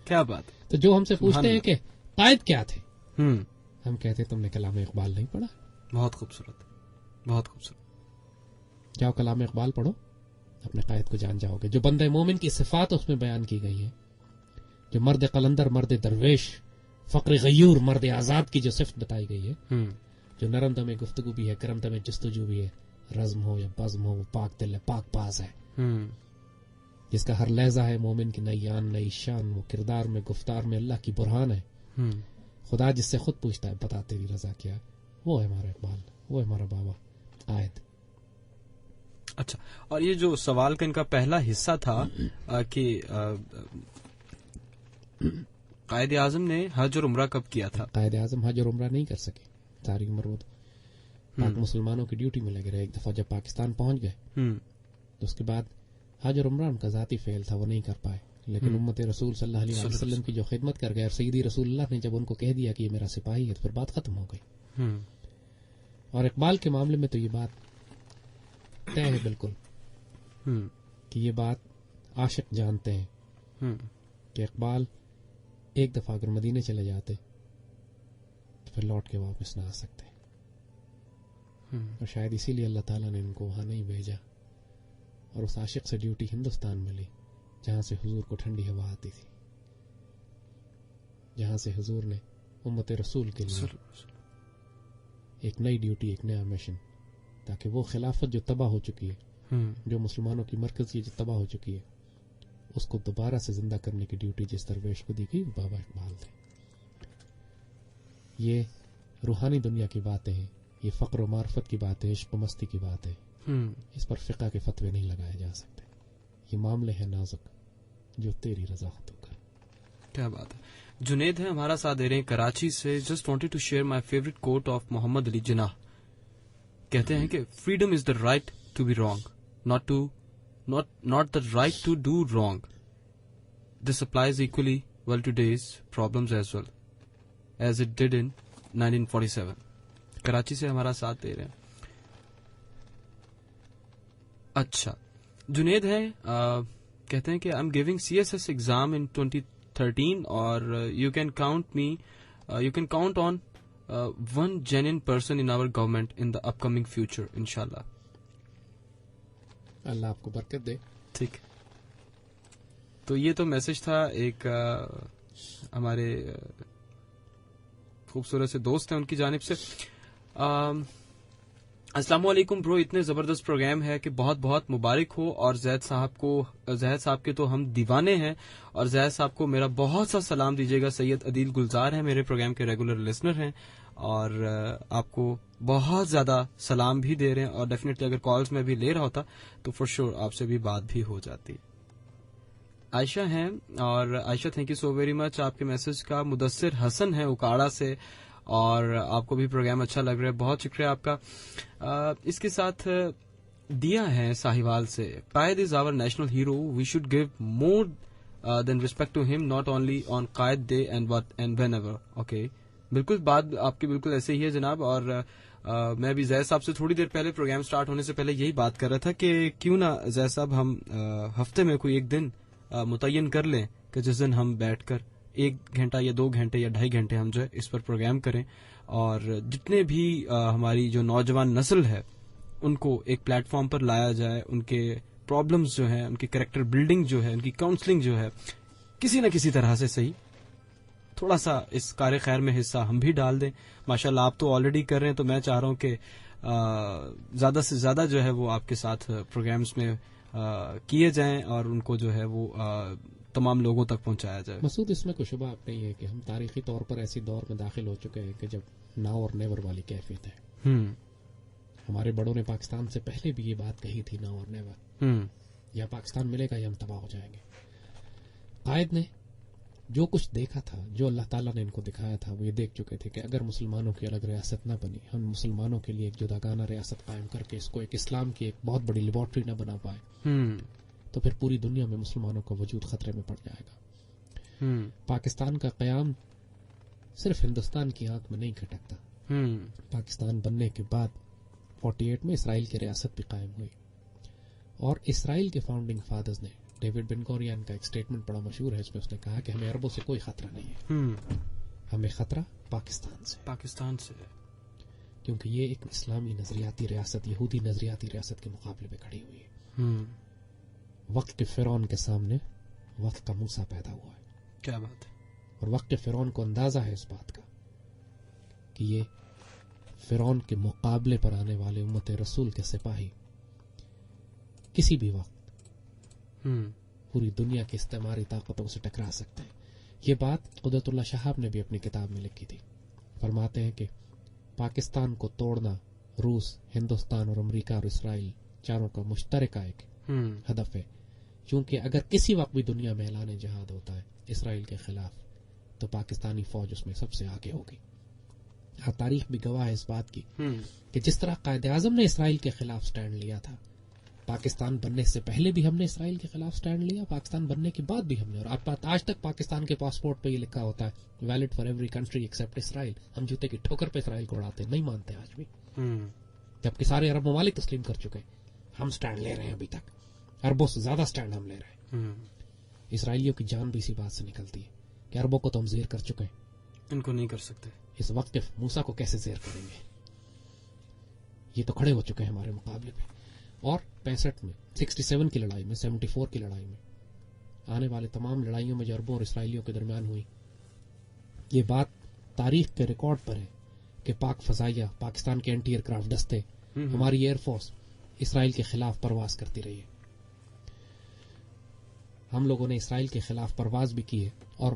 کیا بات. تو جو ہم سے پوچھتے ہیں کہ قائد کیا تھے, ہم کہتے ہیں تم نے کلام اقبال نہیں پڑھا. بہت خوبصورت, بہت خوبصورت. جاؤ کلام اقبال پڑھو, اپنے قائد کو جان جاؤ گے. جو بندہ مومن کی صفات اس میں بیان کی گئی ہیں, جو مرد قلندر, مرد درویش, فقر غیور, مرد آزاد کی جو صفت بتائی گئی ہے, جو نرم دم گفتگو بھی ہے, کرم دم جستجو بھی ہے, رزم ہو یا بزم ہو, وہ پاک دل ہے, پاک باز ہے, جس کا ہر لہجہ ہے مومن کی نئی آن نئی شان, وہ کردار میں گفتار میں اللہ کی برہان ہے. خدا جس سے خود پوچھتا ہے بتا تیری رضا کیا, وہ ہے ہمارا اقبال, وہ ہے ہمارا بابا قائد. اچھا, اور یہ جو سوال کا ان کا پہلا حصہ تھا کہ قائد اعظم نے حج اور عمرہ کب کیا تھا. قائد اعظم حج اور عمرہ نہیں کر سکے. ساری عمر وہ پاک مسلمانوں کی ڈیوٹی میں لگے رہے. ایک دفعہ جب پاکستان پہنچ گئے تو اس کے بعد حج اور عمرہ ان کا ذاتی فعل تھا, وہ نہیں کر پائے. لیکن امت رسول صلی اللہ علیہ وسلم کی جو خدمت کر گئے, اور سیدی رسول اللہ نے جب ان کو کہہ دیا کہ یہ میرا سپاہی ہے, تو پھر بات ختم ہو گئی. اور اقبال کے معاملے میں تو یہ بات طے ہے بالکل کہ یہ بات عاشق جانتے ہیں کہ اقبال ایک دفعہ اگر مدینے چلے جاتے تو پھر لوٹ کے واپس نہ آ سکتے, اور شاید اسی لیے اللہ تعالیٰ نے ان کو وہاں نہیں بھیجا, اور اس عاشق سے ڈیوٹی ہندوستان میں لی, جہاں سے حضور کو ٹھنڈی ہوا آتی تھی, جہاں سے حضور نے امت رسول کے لیے ایک نئی ڈیوٹی, ایک نیا مشن, تاکہ وہ خلافت جو تباہ ہو چکی ہے, جو مسلمانوں کی مرکزی جو تباہ ہو چکی ہے, اس کو دوبارہ سے زندہ کرنے کی ڈیوٹی جس درویش کو دی گئی وہ بابا اقبال تھے. یہ روحانی دنیا کی باتیں ہیں, یہ فقر و معرفت کی بات ہے, عشق و مستی کی بات ہے. اس پر فقہ کے فتوے نہیں لگائے جا سکتے. یہ معاملے ہیں نازک, جو تیری رضا ہو تو کر. کیا بات ہے. جنید ہے ہمارا ساتھ دے رہے ہیں کراچی سے. Just wanted to share my favourite quote of Muhammad Ali Jinnah. کہتے ہیں کہ freedom is the right to be wrong, not the right to do wrong. This applies equally well to today's problems as well as it did in 1947. Karachi سے ہمارا ساتھ دے رہے ہیں. اچھا, جنید ہے کہتے ہیں کہ I am giving CSS exam in 2013 اور you can count on one genuine person in our government in the upcoming future inshallah. اللہ آپ کو برکت دے. ٹھیک, تو یہ تو میسج تھا ایک ہمارے خوبصورت سے دوست ہیں ان کی جانب سے. السلام علیکم برو, اتنے زبردست پروگرام ہے کہ بہت بہت مبارک ہو, اور زید صاحب کے تو ہم دیوانے ہیں, اور زید صاحب کو میرا بہت سا سلام دیجیے گا. سید عدیل گلزار ہیں, میرے پروگرام کے ریگولر لسنر ہیں, اور آپ کو بہت زیادہ سلام بھی دے رہے ہیں, اور ڈیفینیٹلی اگر کالز میں بھی لے رہا ہوتا تو فور شیور آپ سے بھی بات بھی ہو جاتی. عائشہ ہیں، اور Ayesha thank you so very much آپ کے میسج کا. مدثر حسن ہے اکاڑا سے، اور آپ کو بھی پروگرام اچھا لگ رہا ہے، بہت شکریہ آپ کا. اس کے ساتھ دیا ہے ساہیوال سے، Quaid is our national hero, we should give more them respect to him, not only on Quaid day and whenever. Okay, بالکل بات آپ کی بالکل ایسے ہی ہے جناب. اور میں بھی زید صاحب سے تھوڑی دیر پہلے پروگرام سٹارٹ ہونے سے پہلے یہی بات کر رہا تھا کہ کیوں نہ زید صاحب ہم ہفتے میں کوئی ایک دن متعین کر لیں کہ جس دن ہم بیٹھ کر 1 گھنٹہ یا 2 گھنٹے یا 2.5 گھنٹے ہم جو ہے اس پر پروگرام کریں، اور جتنے بھی ہماری جو نوجوان نسل ہے ان کو ایک پلیٹ فارم پر لایا جائے، ان کے پرابلمز جو ہیں، ان کی کریکٹر بلڈنگ جو ہے، ان کی کاؤنسلنگ جو ہے، کسی نہ کسی طرح سے صحیح تھوڑا سا اس کار خیر میں حصہ ہم بھی ڈال دیں. ماشاءاللہ آپ تو آلریڈی کر رہے ہیں، تو میں چاہ رہا ہوں کہ زیادہ سے زیادہ جو ہے وہ آپ کے ساتھ پروگرامز میں کیے جائیں اور ان کو جو ہے وہ تمام لوگوں تک پہنچایا جائے. مسعود، اس میں کوئی شبہ آپ نہیں ہے کہ ہم تاریخی طور پر ایسی دور میں داخل ہو چکے ہیں کہ جب ناؤ اور نیور والی کیفیت ہے. ہمارے بڑوں نے پاکستان سے پہلے بھی یہ بات کہی تھی، ناؤ اور نیور، یا پاکستان ملے گا یا ہم تباہ ہو جائیں گے. قائد نے جو کچھ دیکھا تھا، جو اللہ تعالیٰ نے ان کو دکھایا تھا، وہ یہ دیکھ چکے تھے کہ اگر مسلمانوں کی الگ ریاست نہ بنی، ہم مسلمانوں کے لیے ایک جداگانہ ریاست قائم کر کے اس کو ایک اسلام کی ایک بہت بڑی لیبارٹری نہ بنا پائے، تو پھر پوری دنیا میں مسلمانوں کا وجود خطرے میں پڑ جائے گا. پاکستان کا قیام صرف ہندوستان کی آنکھ میں نہیں کھٹکتا. پاکستان بننے کے بعد 48 میں اسرائیل کی ریاست بھی قائم ہوئی، اور اسرائیل کے فاؤنڈنگ فادرز نے، ڈیوڈ بن گورین کا ایک سٹیٹمنٹ بڑا مشہور ہے، اس میں اس نے کہا کہ ہمیں عربوں سے کوئی خطرہ نہیں ہے، ہمیں خطرہ پاکستان سے، کیونکہ یہ ایک اسلامی نظریاتی ریاست، یہودی نظریاتی ریاست کے مقابلے میں کھڑی ہوئی ہے. وقت کے فرعون کے سامنے وقت کا موسیٰ پیدا ہوا ہے. کیا بات ہے. اور وقت کے فرعون کو اندازہ ہے اس بات کا کہ یہ فرعون کے مقابلے پر آنے والے امت رسول کے سپاہی کسی بھی وقت پوری دنیا کی استعماری طاقتوں سے ٹکرا سکتے ہیں. یہ بات قدرت اللہ شہاب نے بھی اپنی کتاب میں لکھی تھی. فرماتے ہیں کہ پاکستان کو توڑنا روس، ہندوستان اور امریکہ اور اسرائیل چاروں کا مشترکہ ایک ہدف ہے، چونکہ اگر کسی وقت بھی دنیا میں اعلان جہاد ہوتا ہے اسرائیل کے خلاف تو پاکستانی فوج اس میں سب سے آگے ہوگی. تاریخ بھی گواہ ہے اس بات کی کہ جس طرح قائد اعظم نے اسرائیل کے خلاف سٹینڈ لیا تھا، پاکستان بننے سے پہلے بھی ہم نے اسرائیل کے خلاف سٹینڈ لیا، پاکستان بننے کے بعد بھی ہم نے، اور آج تک پاکستان کے پاسپورٹ پہ یہ لکھا ہوتا ہے valid for every country except Israel. ہم جوتے کی ٹھوکر پہ اسرائیل کو اڑاتے، نہیں مانتے آج بھی، جبکہ سارے عرب ممالک تسلیم کر چکے. ہم سٹینڈ لے رہے ہیں، ابھی تک عربوں سے زیادہ سٹینڈ ہم لے رہے ہیں. اسرائیلیوں کی جان بھی اسی بات سے نکلتی ہے کہ عربوں کو تو ہم زیر کر چکے ہیں، ان کو نہیں کر سکتے. اس وقت موسیٰ کو کیسے زیر کریں گے؟ یہ تو کھڑے ہو چکے ہیں ہمارے مقابلے پہ. اور 65 میں، 67 کی لڑائی میں، 74 کی لڑائی میں، آنے والے تمام لڑائیوں میں جو عربوں اور اسرائیلیوں کے درمیان ہوئی، یہ بات تاریخ کے ریکارڈ پر ہے کہ پاک فضائیہ، پاکستان کے اینٹی ایئرکرافٹ دستے، ہماری ایئر فورس اسرائیل کے خلاف پرواز کرتی رہی ہے. ہم لوگوں نے اسرائیل کے خلاف پرواز بھی کی ہے، اور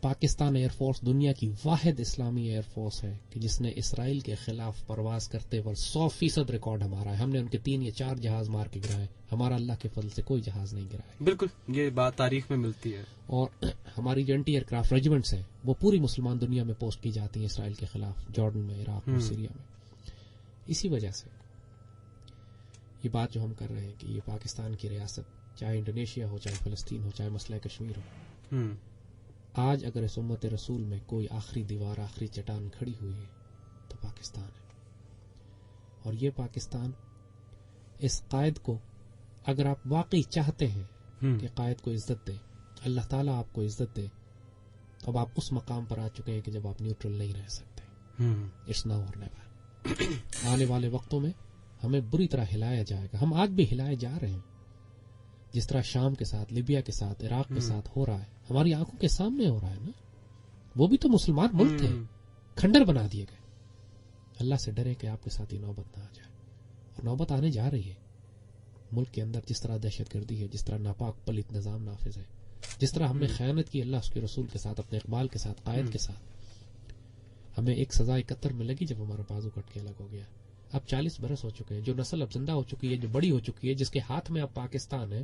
پاکستان ایئر فورس دنیا کی واحد اسلامی ایئر فورس ہے کہ جس نے اسرائیل کے خلاف پرواز کرتے وقت 100% ریکارڈ ہمارا ہے. ہم نے ان کے 3 یا 4 جہاز مار کے گرائے، ہمارا اللہ کے فضل سے کوئی جہاز نہیں گرایا. بالکل یہ بات تاریخ میں ملتی ہے. اور ہماری جو اینٹی ایئرکرافٹ ریجیمنٹس ہیں وہ پوری مسلمان دنیا میں پوسٹ کی جاتی ہیں اسرائیل کے خلاف، جارڈن میں، عراق میں، سیریا میں. اسی وجہ سے یہ بات جو ہم کر رہے ہیں کہ یہ پاکستان کی ریاست، چاہے انڈونیشیا ہو، چاہے فلسطین ہو، چاہے مسئلہ کشمیر ہو، آج اگر اس امت رسول میں کوئی آخری دیوار، آخری چٹان کھڑی ہوئی ہے تو پاکستان ہے. اور یہ پاکستان، اس قائد کو اگر آپ واقعی چاہتے ہیں کہ قائد کو عزت دے، اللہ تعالیٰ آپ کو عزت دے، تو اب آپ اس مقام پر آ چکے ہیں کہ جب آپ نیوٹرل نہیں رہ سکتے. اٹس ناؤ اور نیور. آنے والے وقتوں میں ہمیں بری طرح ہلایا جائے گا. ہم آج بھی ہلائے جا رہے ہیں، جس طرح شام کے ساتھ، لیبیا کے ساتھ، عراق کے ساتھ ہو رہا ہے، ہماری آنکھوں کے سامنے ہو رہا ہے نا. وہ بھی تو مسلمان ملک تھے، کھنڈر بنا دیے گئے. اللہ سے ڈرے کہ آپ کے ساتھ یہ نوبت نہ آ جائے. اور نوبت آنے جا رہی ہے. ملک کے اندر جس طرح دہشت گردی ہے، جس طرح ناپاک پلیت نظام نافذ ہے، جس طرح ہم نے خیانت کی اللہ اس کے رسول کے ساتھ، اپنے اقبال کے ساتھ، قائد کے ساتھ، ہمیں ایک سزا 71 میں لگی جب ہمارا بازو کٹ کے الگ ہو گیا. اب 40 برس ہو چکے ہیں. جو نسل اب زندہ ہو چکی ہے، جو بڑی ہو چکی ہے، جس کے ہاتھ میں اب پاکستان ہے،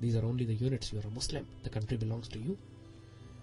these are only the units, you're a Muslim, the country belongs to you।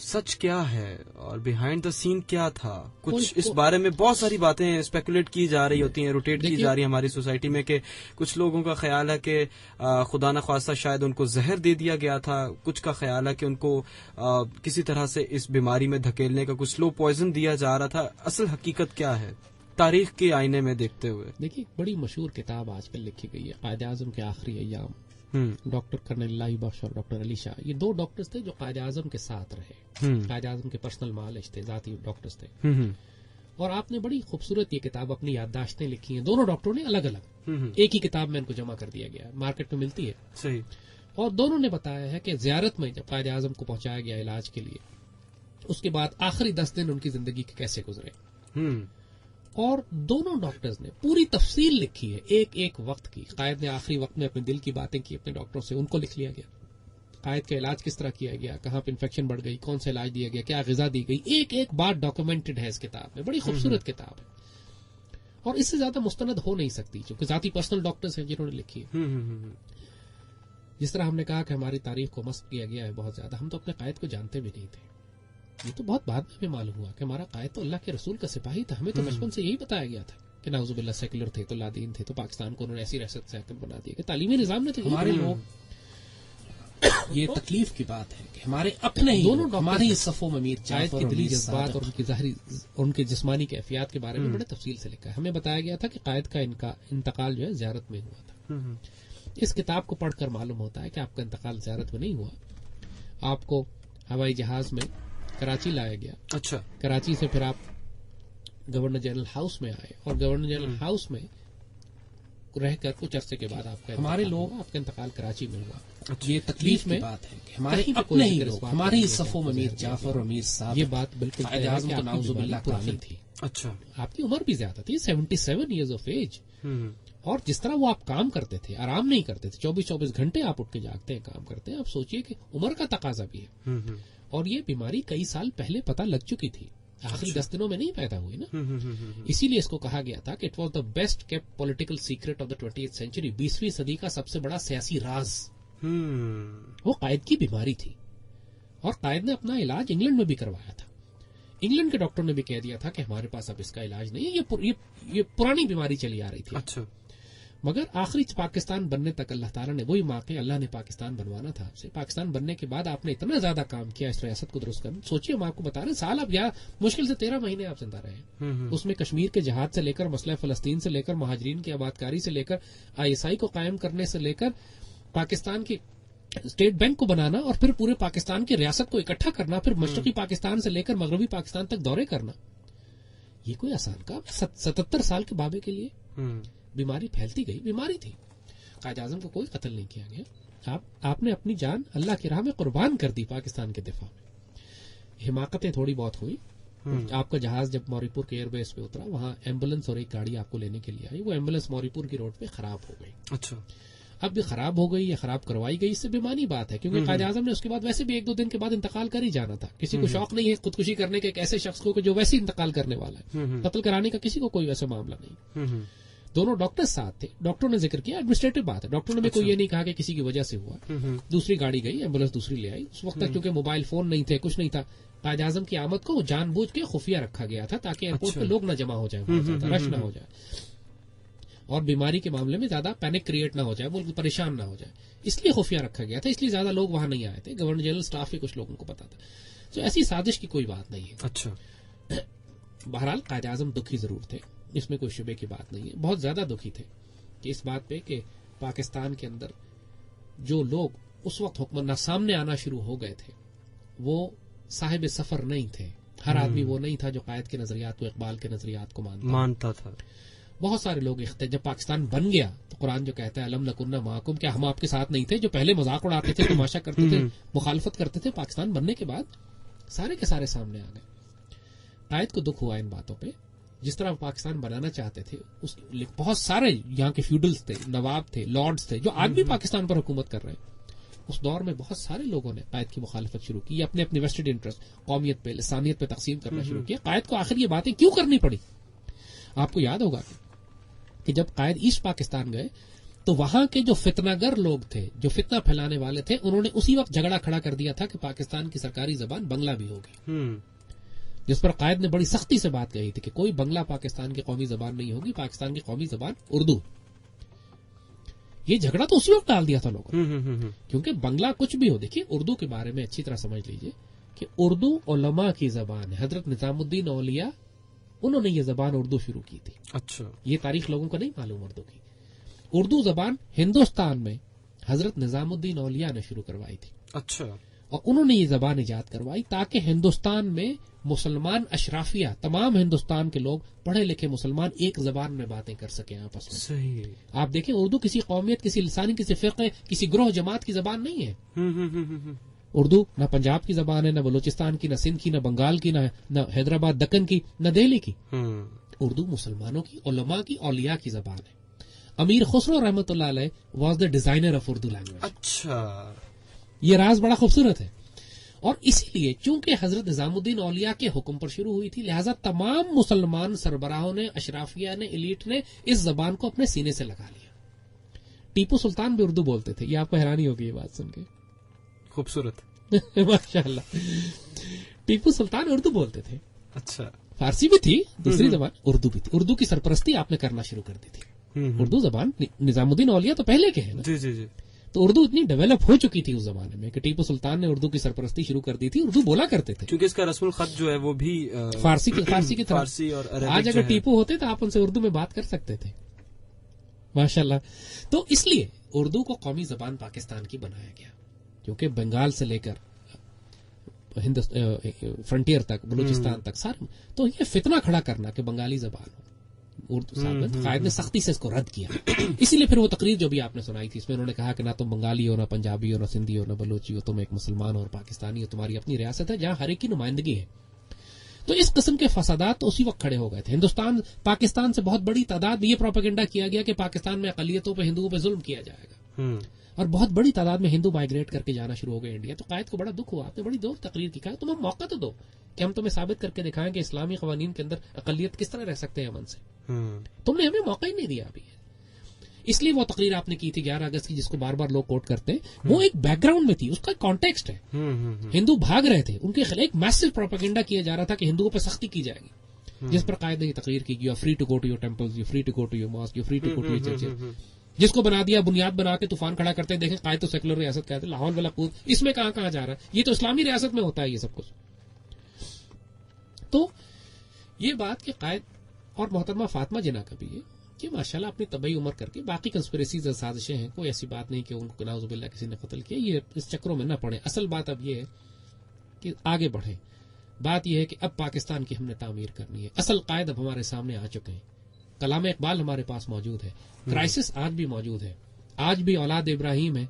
سچ کیا ہے اور بیہائنڈ دا سین کیا تھا؟ کچھ اس بارے میں بہت ساری باتیں اسپیکولیٹ کی جا رہی ہوتی ہیں، روٹیٹ کی جا رہی ہیں ہماری سوسائٹی میں، کہ کچھ لوگوں کا خیال ہے کہ خدا نخواستہ شاید ان کو زہر دے دیا گیا تھا، کچھ کا خیال ہے کہ ان کو کسی طرح سے اس بیماری میں دھکیلنے کا کچھ سلو پوائزن دیا جا رہا تھا۔ اصل حقیقت کیا ہے تاریخ کے آئینے میں دیکھتے ہوئے؟ دیکھیے، بڑی مشہور کتاب آج کل لکھی گئی ہے، قائد اعظم کے آخری ایام، ڈاکٹر کرنل اللہ بخش اور ڈاکٹر علی شاہ، یہ 2 ڈاکٹرز تھے جو قائد اعظم کے ساتھ رہے، قائد اعظم کے پرسنل معالج تھے، ذاتی ڈاکٹرز تھے، اور آپ نے بڑی خوبصورت یہ کتاب اپنی یادداشتیں لکھی ہیں، دونوں ڈاکٹروں نے الگ الگ، ایک ہی کتاب میں ان کو جمع کر دیا گیا، مارکیٹ میں ملتی ہے صحیح، اور دونوں نے بتایا ہے کہ زیارت میں جب قائد اعظم کو پہنچایا گیا علاج کے لیے، اس کے بعد آخری 10 دن ان کی زندگی کے کیسے گزرے، اور دونوں ڈاکٹرز نے پوری تفصیل لکھی ہے ایک ایک وقت کی۔ قائد نے آخری وقت میں اپنے دل کی باتیں کی اپنے ڈاکٹروں سے، ان کو لکھ لیا گیا، قائد کا علاج کس طرح کیا گیا، کہاں پہ انفیکشن بڑھ گئی، کون سا علاج دیا گیا، کیا غذا دی گئی، ایک ایک بات ڈاکومنٹڈ ہے اس کتاب میں، بڑی خوبصورت کتاب ہے اور اس سے زیادہ مستند ہو نہیں سکتی، کیونکہ ذاتی پرسنل ڈاکٹرز ہیں جنہوں نے لکھی ہے۔ جس طرح ہم نے کہا کہ ہماری تاریخ کو مسخ کیا گیا ہے بہت زیادہ، ہم تو اپنے قائد کو جانتے بھی نہیں تھے، یہ تو بہت بعد میں ہمیں معلوم ہوا کہ ہمارا قائد تو اللہ کے رسول کا سپاہی تھا، ہمیں تو بچپن سے یہی بتایا گیا تھا کہ نعوذ باللہ سیکولر تھے تو لادین تھے، تو پاکستان کو انہوں نے ایسی ریاست سے بنا دیا کہ تعلیمی نظام نے تو ہمارے لوگ، یہ تکلیف کی بات ہے کہ ہمارے اپنے ہی دونوں ہماری صفوں میں میر قائد جعفر کے اور دلی میر جذبات اور صادق، ان کی ظاہری اور ان کے جسمانی کیفیات کے بارے میں بڑے تفصیل سے لکھا ہے۔ ہمیں بتایا گیا تھا کہ قائد کا انتقال جو ہے زیارت میں ہوا تھا۔ اس کتاب کو پڑھ کر معلوم ہوتا ہے کہ آپ کا انتقال زیارت میں نہیں ہوا، آپ کو ہوائی جہاز میں کراچی لایا گیا، اچھا، کراچی سے پھر آپ گورنر جنرل ہاؤس میں آئے اور گورنر جنرل ہاؤس میں رہ کر کچھ عرصے کے بعد آپ کا ہمارے انتقال لوگ، ہوا، آپ کا انتقال کراچی میں ہوا۔ یہ تکلیف کی بات ہے کہ ہمارے کہیں پہ کوئی اپنے ہی ذکر اس لوگ، بات ہماری کا نہیں ہے صفوں کہ میں آپ میر کو جعفر اور میر صادق، یہ بات بالکل قائد طے ہے اعظم کہ تو آپ کی نعوذ بیماری باللہ پرانی کافر تھی، اچھا، آپ کی عمر بھی زیادہ تھی، 77 ایئرز آف ایج، اور جس طرح وہ آپ کام کرتے تھے، آرام نہیں کرتے تھے، 24 گھنٹے آپ اٹھ کے جاگتے ہیں، کام کرتے ہیں، آپ سوچئے کہ عمر کا تقاضا بھی ہے، اور یہ بیماری کئی سال پہلے پتہ لگ چکی تھی، آخری 10 دنوں میں نہیں پیدا ہوئی نا، اسی لیے اس کو کہا گیا تھا کہ it was the best kept political secret of the 20th century, 20ویں صدی کا سب سے بڑا سیاسی راز وہ قائد کی بیماری تھی، اور قائد نے اپنا علاج انگلینڈ میں بھی کروایا تھا، انگلینڈ کے ڈاکٹر نے بھی کہہ دیا تھا کہ ہمارے پاس اب اس کا علاج نہیں ہے، یہ پرانی بیماری چلی آ رہی تھی، اچھا، مگر آخری پاکستان بننے تک اللہ تعالیٰ نے وہی موقع، اللہ نے پاکستان بنوانا تھا آپ سے، پاکستان بننے کے بعد آپ نے اتنا زیادہ کام کیا اس ریاست کو درست کرنے، سوچیے ہم آپ کو بتا رہے ہیں، سال اب مشکل سے 13 مہینے آپ زندہ رہے، اس میں کشمیر کے جہاد سے لے کر مسئلہ فلسطین سے لے کر مہاجرین کی آبادکاری سے لے کر ISI کو قائم کرنے سے لے کر پاکستان کی اسٹیٹ بینک کو بنانا، اور پھر پورے پاکستان کی ریاست کو اکٹھا کرنا، پھر مشرقی پاکستان سے لے کر مغربی پاکستان تک دورے کرنا، یہ کوئی آسان کام؟ 77 سال کے بابے کے لیے بیماری پھیلتی گئی، بیماری تھی، قائد اعظم کو کوئی قتل نہیں کیا گیا، آپ نے اپنی جان اللہ کی راہ میں قربان کر دی پاکستان کے دفاع میں، حماقتیں تھوڑی بہت ہوئی، آپ کا جہاز جب موری پور کے ایئر بیس پہ اترا، وہاں ایمبولینس اور ایک گاڑی آپ کو لینے کے لیے آئی، وہ ایمبولینس موری پور کی روڈ پہ خراب ہو گئی، اچھا، اب بھی خراب ہو گئی یا خراب کروائی گئی، اس سے بیمانی بات ہے، کیونکہ قائد اعظم نے اس کے بعد ویسے بھی 1-2 دن کے بعد انتقال کر ہی جانا تھا، کسی کو شوق نہیں ہے خودکشی کرنے کے ایک ایسے شخص کو جو ویسے انتقال کرنے والا ہے، قتل کرانے کا کسی کو کوئی ویسا معاملہ نہیں، دونوں ڈاکٹر ساتھ تھے، ڈاکٹروں نے ذکر کیا، ایڈمنسٹریٹو بات ہے، ڈاکٹروں نے بھی کوئی یہ نہیں کہا کہ کسی کی وجہ سے ہوا، دوسری گاڑی گئی، ایمبولینس دوسری لے آئی، اس وقت تک کیونکہ موبائل فون نہیں تھے، کچھ نہیں تھا، قائد اعظم کی آمد کو جان بوجھ کے خفیہ رکھا گیا تھا تاکہ ایئرپورٹ پہ لوگ نہ جمع ہو جائیں، رش نہ ہو جائے، اور بیماری کے معاملے میں زیادہ پینک کریٹ نہ ہو جائے، ملک پریشان نہ ہو جائے، اس لیے خفیہ رکھا گیا تھا، اس لیے زیادہ لوگ وہاں نہیں آئے تھے، گورنر جنرل سٹاف کے کچھ لوگوں کو پتا تھا، تو ایسی سازش کی کوئی بات نہیں ہے۔ اچھا، بہرحال قائد اعظم دکھی ضرور تھے، اس میں کوئی شبے کی بات نہیں ہے، بہت زیادہ دکھی تھے کہ اس بات پہ کہ پاکستان کے اندر جو لوگ اس وقت حکمران سامنے آنا شروع ہو گئے تھے وہ صاحب سفر نہیں تھے، ہر آدمی وہ نہیں تھا جو قائد کے نظریات کو، اقبال کے نظریات کو مانتا تھا، بہت سارے لوگ جب پاکستان بن گیا تو قرآن جو کہتا ہے الم نکن معکم، کیا ہم آپ کے ساتھ نہیں تھے، جو پہلے مذاق اڑاتے تھے، تماشا کرتے تھے، مخالفت کرتے تھے، پاکستان بننے کے بعد سارے کے سارے سامنے آ گئے۔ قائد کو دکھ ہوا ان باتوں پہ، جس طرح وہ پاکستان بنانا چاہتے تھے، بہت سارے یہاں کے فیوڈلز تھے، نواب تھے، لارڈز تھے، جو آج بھی پاکستان پر حکومت کر رہے ہیں، اس دور میں بہت سارے لوگوں نے قائد کی مخالفت شروع کی، اپنے اپنے ویسٹڈ انٹرسٹ قومیت پہ، لسانیت پہ تقسیم کرنا شروع کیا۔ قائد کو آخر یہ باتیں کیوں کرنی پڑی؟ آپ کو یاد ہوگا کہ جب قائد ایسٹ پاکستان گئے تو وہاں کے جو فتناگر لوگ تھے, جو فتنہ پھیلانے والے تھے, انہوں نے اسی وقت جھگڑا کھڑا کر دیا تھا کہ پاکستان کی سرکاری زبان بنگلہ بھی ہوگی, جس پر قائد نے بڑی سختی سے بات کہی تھی کہ کوئی بنگلہ پاکستان کی قومی زبان نہیں ہوگی, پاکستان کی قومی زبان اردو. یہ جھگڑا تو اسی وقت ڈال دیا تھا لوگوں نے, کیونکہ بنگلہ کچھ بھی ہو. دیکھیے اردو کے بارے میں اچھی طرح سمجھ لیجئے کہ اردو علماء کی زبان ہے. حضرت نظام الدین اولیاء انہوں نے یہ زبان اردو شروع کی تھی. اچھا, یہ تاریخ لوگوں کو نہیں معلوم اردو کی. اردو زبان ہندوستان میں حضرت نظام الدین اولیاء نے شروع کروائی تھی. اچھا, اور انہوں نے یہ زبان ایجاد کروائی تاکہ ہندوستان میں مسلمان اشرافیہ, تمام ہندوستان کے لوگ پڑھے لکھے مسلمان ایک زبان میں باتیں کر سکیں آپس میں. صحیح. آپ دیکھیں اردو کسی قومیت, کسی لسانی, کسی فرقے, کسی گروہ جماعت کی زبان نہیں ہے. اردو نہ پنجاب کی زبان ہے, نہ بلوچستان کی, نہ سندھ کی, نہ بنگال کی, نہ حیدرآباد دکن کی, نہ دہلی کی. اردو مسلمانوں کی, علماء کی, اولیاء کی زبان ہے. امیر خسرو رحمۃ اللہ علیہ was the designer of Urdu language. اچھا, یہ راز بڑا خوبصورت ہے. اور اسی لیے چونکہ حضرت نظام الدین اولیاء کے حکم پر شروع ہوئی تھی, لہذا تمام مسلمان سربراہوں نے, اشرافیہ نے, ایلیٹ نے اس زبان کو اپنے سینے سے لگا لیا. ٹیپو سلطان بھی اردو بولتے تھے. یہ آپ کو حیرانی ہوگی یہ بات سن کے. خوبصورت. ماشاء اللہ. ٹیپو سلطان اردو بولتے تھے. اچھا, فارسی بھی تھی, دوسری زبان اردو بھی تھی. اردو کی سرپرستی آپ نے کرنا شروع کر دی تھی. اردو زبان نظام الدین اولیاء تو پہلے کے ہیں نا. جی جی جی. تو اردو اتنی ڈیولپ ہو چکی تھی اس زمانے میں کہ ٹیپو سلطان نے اردو کی سرپرستی شروع کر دی تھی. اردو بولا کرتے تھے کیونکہ اس کا رسم الخط جو ہے وہ بھی فارسی کی طرف. فارسی اور آج اگر ٹیپو ہوتے تو آپ ان سے اردو میں بات کر سکتے تھے. ماشاءاللہ. تو اس لیے اردو کو قومی زبان پاکستان کی بنایا گیا, کیونکہ بنگال سے لے کر فرنٹیئر تک, بلوچستان تک سارے, تو یہ فتنہ کھڑا کرنا کہ بنگالی زبان ہو, اردو قائد نے سختی سے اس کو رد کیا. اسی لیے پھر وہ تقریر جو بھی آپ نے سنائی تھی اس میں انہوں نے کہا کہ نہ تم بنگالی ہو, نہ پنجابی ہو, نہ سندھی ہو, نہ بلوچی ہو, تم ایک مسلمان ہو اور پاکستانی ہو, تمہاری اپنی ریاست ہے جہاں ہر ایک کی نمائندگی ہے. تو اس قسم کے فسادات تو اسی وقت کھڑے ہو گئے تھے. پاکستان سے بہت بڑی تعداد میں یہ پروپیگنڈا کیا گیا کہ پاکستان میں اقلیتوں پہ, ہندوؤں پہ ظلم کیا جائے گا, اور بہت بڑی تعداد میں ہندو مائگریٹ کر کے جانا شروع ہو گئے انڈیا. تو قائد کو بڑا دکھ ہوا. آپ نے بڑی دور تقریر کی, کہا تمہیں موقع تو دو کہ ہم تمہیں ثابت کر کے دکھائیں کہ اسلامی قوانین کے اندر اقلیت کس طرح رہ سکتے ہیں امن سے. تم نے ہمیں موقع ہی نہیں دیا ابھی. اس لیے وہ تقریر آپ نے کی تھی 11 اگست کی, جس کو بار بار لوگ کوٹ کرتے ہیں, وہ ایک بیک گراؤنڈ میں تھی, اس کا کانٹیکسٹ ہے. ہندو بھاگ رہے تھے, ان کے خلاف ایک میسو پروپیگنڈا کیا جا رہا تھا کہ ہندوؤں پہ سختی کی جائے گی, جس پر قائد نے یہ تقریر کی, you are free to go to your temples, you free to go to your mosques, you free to go to your churches. جس کو بنا دیا, بنیاد بنا کے طوفان کھڑا کرتے ہیں. دیکھیں قائد تو سیکولر ریاست کہتے ہیں, لاہور والا پور, اس میں کہاں جا رہا ہے, یہ تو اسلامی ریاست میں ہوتا ہے یہ سب کچھ. تو یہ بات کہ قائد اور محترمہ فاطمہ جناح کا بھی ہے کہ ماشاءاللہ اپنی طبعی عمر کر کے, باقی کنسپریسیز اور سازشیں ہیں, کوئی ایسی بات نہیں کہ ان کو نعوذ باللہ کسی نے قتل کیا, یہ اس چکروں میں نہ پڑے. اصل بات اب یہ ہے کہ آگے بڑھیں. بات یہ ہے کہ اب پاکستان کی ہم نے تعمیر کرنی ہے. اصل قائد اب ہمارے سامنے آ چکے ہیں. کلام اقبال ہمارے پاس موجود ہے, کرائسس آج بھی موجود ہے, آج بھی اولاد ابراہیم ہے,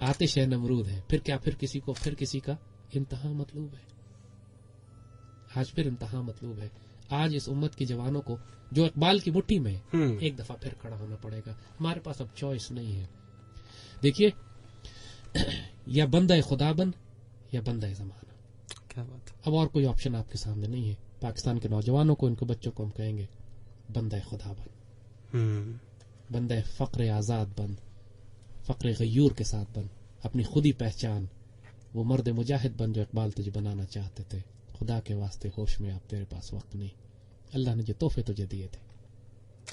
آتش ہے نمرود ہے. پھر کیا, پھر کسی کا انتہا مطلوب ہے. آج پھر انتہا مطلوب ہے. آج اس امت کے جوانوں کو جو اقبال کی مٹھی میں ایک دفعہ پھر کھڑا ہونا پڑے گا. ہمارے پاس اب چوائس نہیں ہے. دیکھیے, یا بندہ خدا بن یا بندہ زمانہ. کیا بات. اب اور کوئی آپشن آپ کے سامنے نہیں ہے. پاکستان کے نوجوانوں کو, ان کے بچوں کو ہم کہیں گے بندہ خدا بن, بندہ فقر آزاد بن, فقر غیور کے ساتھ بن, اپنی خودی پہچان, وہ مرد مجاہد بن جو اقبال تجھے بنانا چاہتے تھے. خدا کے واسطے ہوش میں آپ, تیرے پاس وقت نہیں. اللہ نے جو تحفے تجھے دیے تھے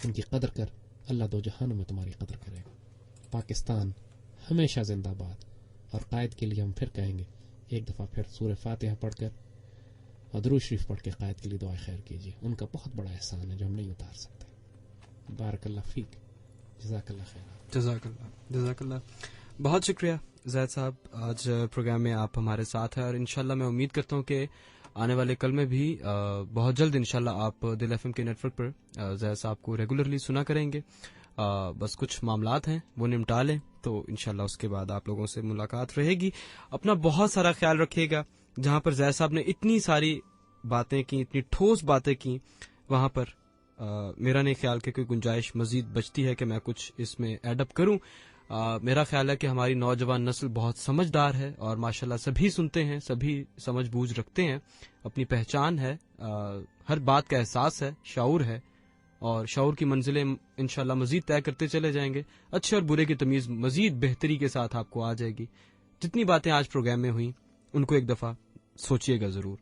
ان کی قدر کر, اللہ دو جہانوں میں تمہاری قدر کرے گا. پاکستان ہمیشہ زندہ باد. اور قائد کے لیے ہم پھر کہیں گے ایک دفعہ پھر سورہ فاتحہ پڑھ کر اور درود شریف پڑھ کے قائد کے لیے دعائیں خیر کیجیے. ان کا بہت بڑا احسان ہے جو ہم نہیں اتار سکتے. بارک اللہ فیک, جزاک اللہ خیر. جزاک اللہ. بہت شکریہ زید صاحب, آج پروگرام میں آپ ہمارے ساتھ ہیں, اور انشاءاللہ میں امید کرتا ہوں کہ آنے والے کل میں بھی بہت جلد انشاءاللہ آپ دل ایف ایم کے نیٹ ورک پر زید صاحب کو ریگولرلی سنا کریں گے. بس کچھ معاملات ہیں وہ نمٹا لیں تو انشاءاللہ اس کے بعد آپ لوگوں سے ملاقات رہے گی. اپنا بہت سارا خیال رکھیے گا. جہاں پر زید صاحب نے اتنی ساری باتیں کی, اتنی ٹھوس باتیں کی, وہاں پر میرا نہیں خیال کہ کوئی گنجائش مزید بچتی ہے کہ میں کچھ اس میں ایڈ اپ کروں. میرا خیال ہے کہ ہماری نوجوان نسل بہت سمجھدار ہے, اور ماشاءاللہ سبھی سنتے ہیں, سبھی سمجھ بوجھ رکھتے ہیں, اپنی پہچان ہے, ہر بات کا احساس ہے, شعور ہے, اور شعور کی منزلیں انشاءاللہ مزید طے کرتے چلے جائیں گے. اچھے اور برے کی تمیز مزید بہتری کے ساتھ آپ کو آ جائے گی. جتنی باتیں آج پروگرام میں ہوئیں ان کو ایک دفعہ سوچیے گا ضرور.